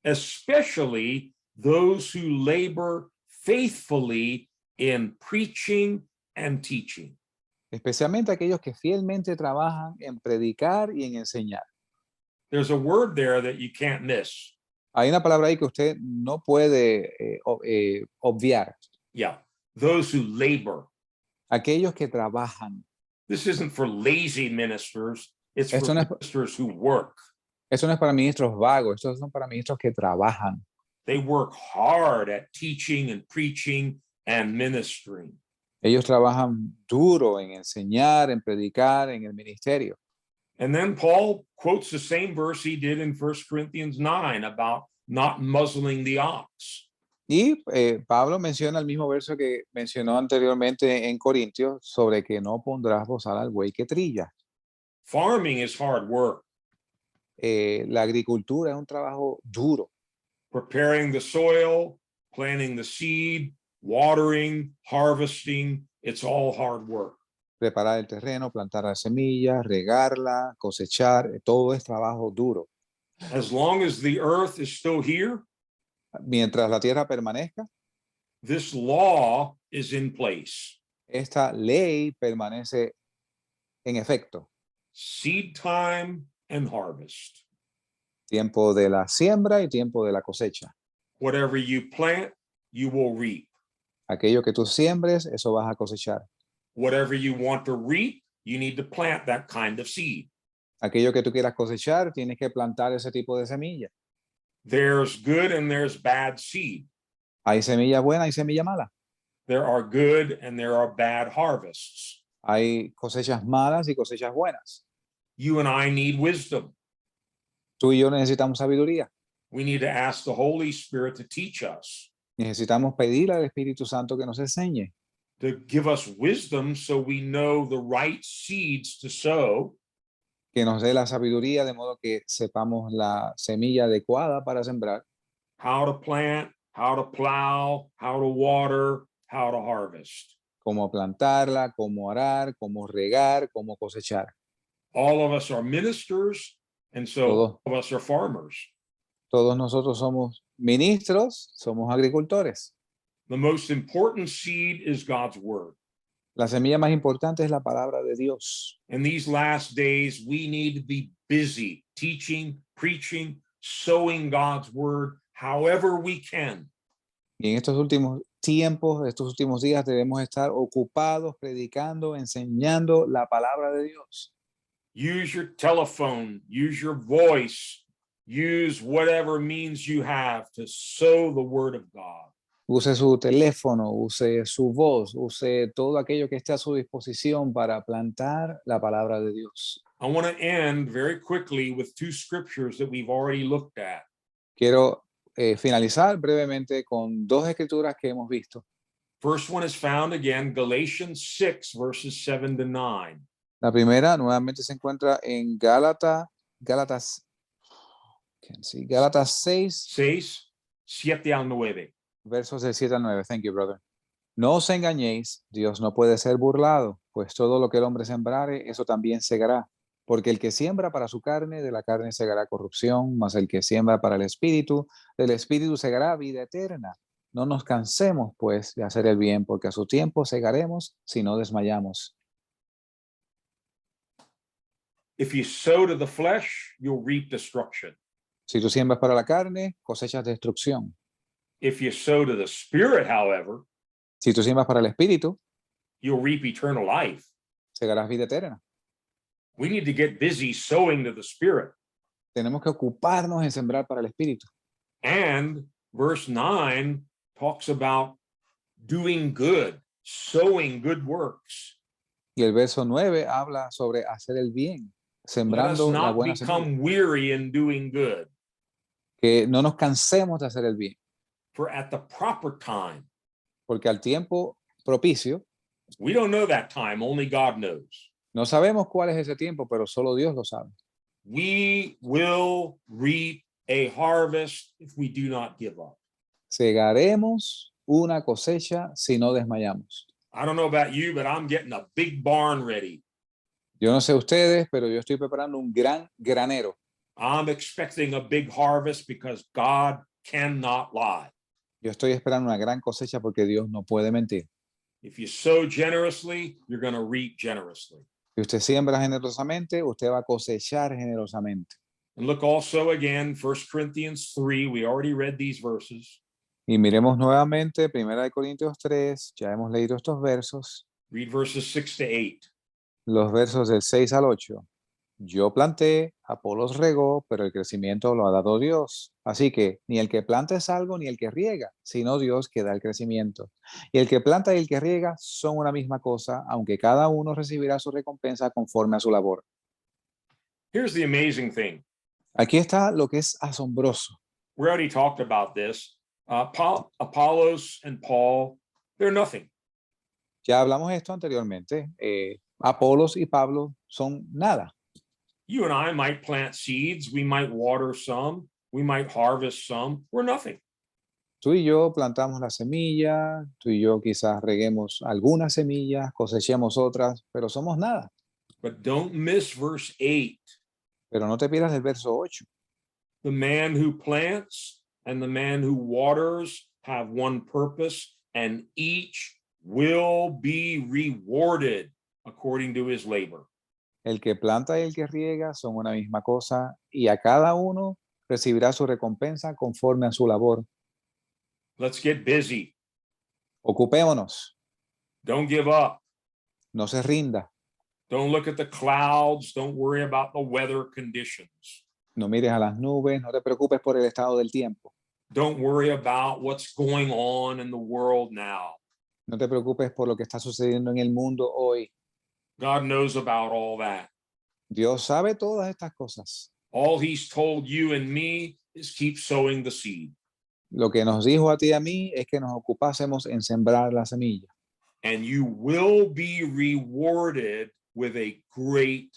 especially those who labor faithfully in preaching and teaching. especialmente aquellos que fielmente trabajan en predicar y en enseñar. There's a word there that you can't miss. Hay una palabra ahí que usted no puede obviar. Yeah, those who labor. Aquellos que trabajan. This isn't for lazy ministers, it's for Esto no es- ministers who work. Eso no es para ministros vagos, estos son para ministros que trabajan. They work hard at teaching and preaching and ministering. Ellos trabajan duro en enseñar, en predicar, en el ministerio. And then Paul quotes the same verse he did in 1 Corinthians 9 about not muzzling the ox. Y Pablo menciona el mismo verso que mencionó anteriormente en Corintios sobre que no pondrás bozal al buey que trilla. Farming is hard work. La agricultura es un trabajo duro. Preparing the soil, planting the seed, watering, harvesting, it's all hard work. Preparar el terreno, plantar la semilla, regarla, cosechar, todo es trabajo duro. As long as the earth is still here, Mientras la tierra permanezca, this law is in place. esta ley permanece en efecto. Seed time and harvest. Tiempo de la siembra y tiempo de la cosecha. Whatever you plant, you will reap. Aquello que tú siembres, eso vas a cosechar. Whatever you want to reap, you need to plant that kind of seed. Aquello que tú quieras cosechar, tienes que plantar ese tipo de semilla. There's good and there's bad seed. Hay semilla buena y semilla mala. There are good and there are bad harvests. Hay cosechas malas y cosechas buenas. You and I need wisdom. Tú y yo necesitamos sabiduría. We need to ask the Holy Spirit to teach us, Necesitamos pedir al Espíritu Santo que nos enseñe, to give us wisdom so we know the right seeds to sow, que nos dé la sabiduría de modo que sepamos la semilla adecuada para sembrar, how to plant, how to plow, how to water, how to harvest. cómo plantarla, cómo arar, cómo regar, cómo cosechar. All of us are ministers, and so all of us are farmers. Todos nosotros somos ministros, somos agricultores. The most important seed is God's word. La semilla más importante es la palabra de Dios. In these last days, we need to be busy teaching, preaching, sowing God's word however we can. Y en estos últimos tiempos, estos últimos días, debemos estar ocupados, predicando, enseñando la palabra de Dios. Use your telephone, use your voice, use whatever means you have to sow the word of God. Use su teléfono, use su voz, use todo aquello que esté a su disposición para plantar la palabra de Dios. I want to end very quickly with two scriptures that we've already looked at. Quiero finalizar brevemente con dos escrituras que hemos visto. First one is found again, Galatians 6, verses 7 to 9. La primera nuevamente se encuentra en Gálatas 6, 6, 7 al 9. versos del 7 al 9. Thank you, brother. No os engañéis, Dios no puede ser burlado, pues todo lo que el hombre sembrare, eso también segará. Porque el que siembra para su carne, de la carne segará corrupción, mas el que siembra para el espíritu, del espíritu segará vida eterna. No nos cansemos, pues, de hacer el bien, porque a su tiempo segaremos si no desmayamos. If you sow to the flesh, you'll reap destruction. Si tú siembras para la carne, cosechas destrucción. If you sow to the spirit, however, Si tú siembras para el espíritu, you'll reap eternal life. segarás vida eterna. We need to get busy sowing to the spirit. Tenemos que ocuparnos en sembrar para el espíritu. And verse 9 talks about doing good, sowing good works. Y el verso 9 habla sobre hacer el bien, Let us sembrando la not buena semilla. become weary in doing good, Que no nos cansemos de hacer el bien, for at the proper time, porque al tiempo propicio, we don't know that time, only God knows. no sabemos cuál es ese tiempo, pero solo Dios lo sabe. We will reap a harvest if we do not give up. Segaremos una cosecha si no desmayamos. I don't know about you, but I'm getting a big barn ready. Yo no sé ustedes, pero yo estoy preparando un gran granero. I'm expecting a big harvest because God cannot lie. Yo estoy esperando una gran cosecha porque Dios no puede mentir. If you sow generously, you're going to reap generously. Si usted siembra generosamente, usted va a cosechar generosamente. And look also again, 1 Corinthians 3, we already read these verses. Y miremos nuevamente 1 Corintios 3, ya hemos leído estos versos, Read verses 6 to 8. los versos del 6 al 8. Yo planté, Apolos regó, pero el crecimiento lo ha dado Dios. Así que ni el que planta es algo, ni el que riega, sino Dios que da el crecimiento. Y el que planta y el que riega son una misma cosa, aunque cada uno recibirá su recompensa conforme a su labor. Here's the amazing thing. Aquí está lo que es asombroso. We already talked about this. Apollos and Paul, they're nothing. Ya hablamos esto anteriormente. Apolos y Pablo son nada. You and I might plant seeds. We might water some. We might harvest some. We're nothing. Tú y yo plantamos la semilla, tú y yo quizás reguemos algunas semillas, cosechemos otras, pero somos nada. But don't miss verse 8. Pero no te pierdas el verso 8. The man who plants and the man who waters have one purpose, and each will be rewarded according to his labor. El que planta y el que riega son una misma cosa, y a cada uno recibirá su recompensa conforme a su labor. Let's get busy. Ocupémonos, Don't give up. no se rinda, Don't look at the clouds. Don't worry about the weather conditions. no mires a las nubes, no te preocupes por el estado del tiempo, Don't worry about what's going on in the world now. no te preocupes por lo que está sucediendo en el mundo hoy. God knows about all that. Dios sabe todas estas cosas. All he's told you and me is keep sowing the seed, Lo que nos dijo a ti y a mí es que nos ocupásemos en sembrar la semilla. and you will be rewarded with a great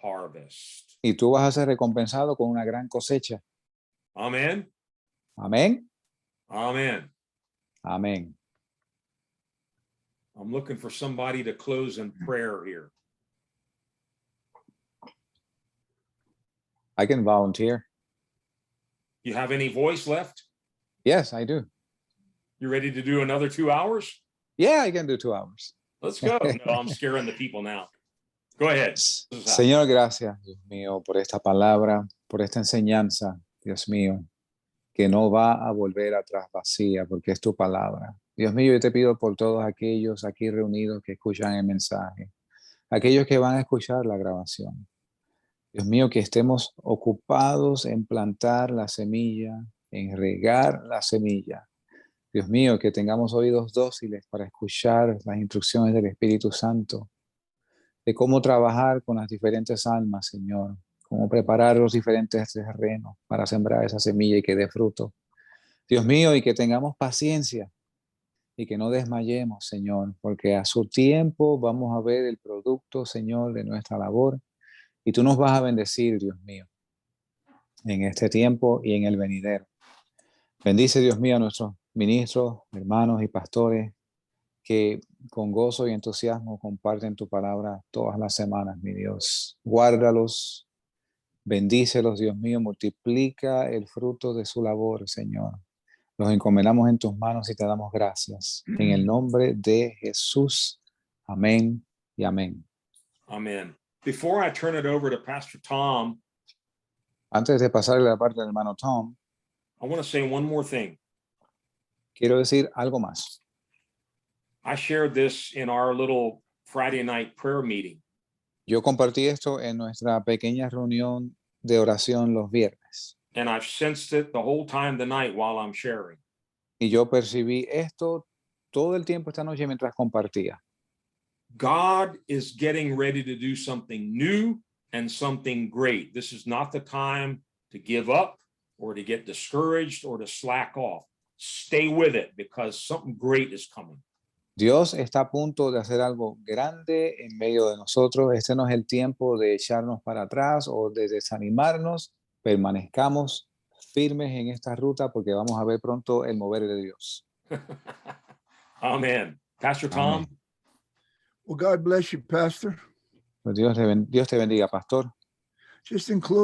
harvest. Y tú vas a ser recompensado con una gran cosecha. Amen. Amén. Amen. Amén. I'm looking for somebody to close in prayer here. I can volunteer. You have any voice left? Yes, I do. You ready to do another 2 hours? Yeah, I can do 2 hours. Let's go. No, I'm scaring the people now. Go ahead. Señor, gracias, Dios mío, por esta palabra, por esta enseñanza, Dios mío, que no va a volver atrás vacía, porque es tu palabra. Dios mío, yo te pido por todos aquellos aquí reunidos que escuchan el mensaje, aquellos que van a escuchar la grabación. Dios mío, que estemos ocupados en plantar la semilla, en regar la semilla. Dios mío, que tengamos oídos dóciles para escuchar las instrucciones del Espíritu Santo, de cómo trabajar con las diferentes almas, Señor, cómo preparar los diferentes terrenos para sembrar esa semilla y que dé fruto. Dios mío, y que tengamos paciencia y que no desmayemos, Señor, porque a su tiempo vamos a ver el producto, Señor, de nuestra labor, y tú nos vas a bendecir, Dios mío, en este tiempo y en el venidero. Bendice, Dios mío, a nuestros ministros, hermanos y pastores que con gozo y entusiasmo comparten tu palabra todas las semanas, mi Dios. Guárdalos, bendícelos, Dios mío, multiplica el fruto de su labor, Señor. Los encomendamos en tus manos y te damos gracias. En el nombre de Jesús. Amén y amén. Amen. Before I turn it over to Pastor Tom, Antes de pasarle la parte del hermano Tom, I want to say one more thing. quiero decir algo más. I shared this in our little Friday night prayer meeting. Yo compartí esto en nuestra pequeña reunión de oración los viernes. And I've sensed it the whole time tonight while I'm sharing. Y yo percibí esto todo el tiempo esta noche mientras compartía. God is getting ready to do something new and something great. This is not the time to give up or to get discouraged or to slack off. Stay with it because something great is coming. Dios está a punto de hacer algo grande en medio de nosotros. Este no es el tiempo de echarnos para atrás o de desanimarnos. Permanezcamos firmes en esta ruta porque vamos a ver pronto el mover de Dios. Amen. Pastor Tom. Amén. Well, God bless you, Pastor. Pues Dios te bendiga, pastor. Just in closing.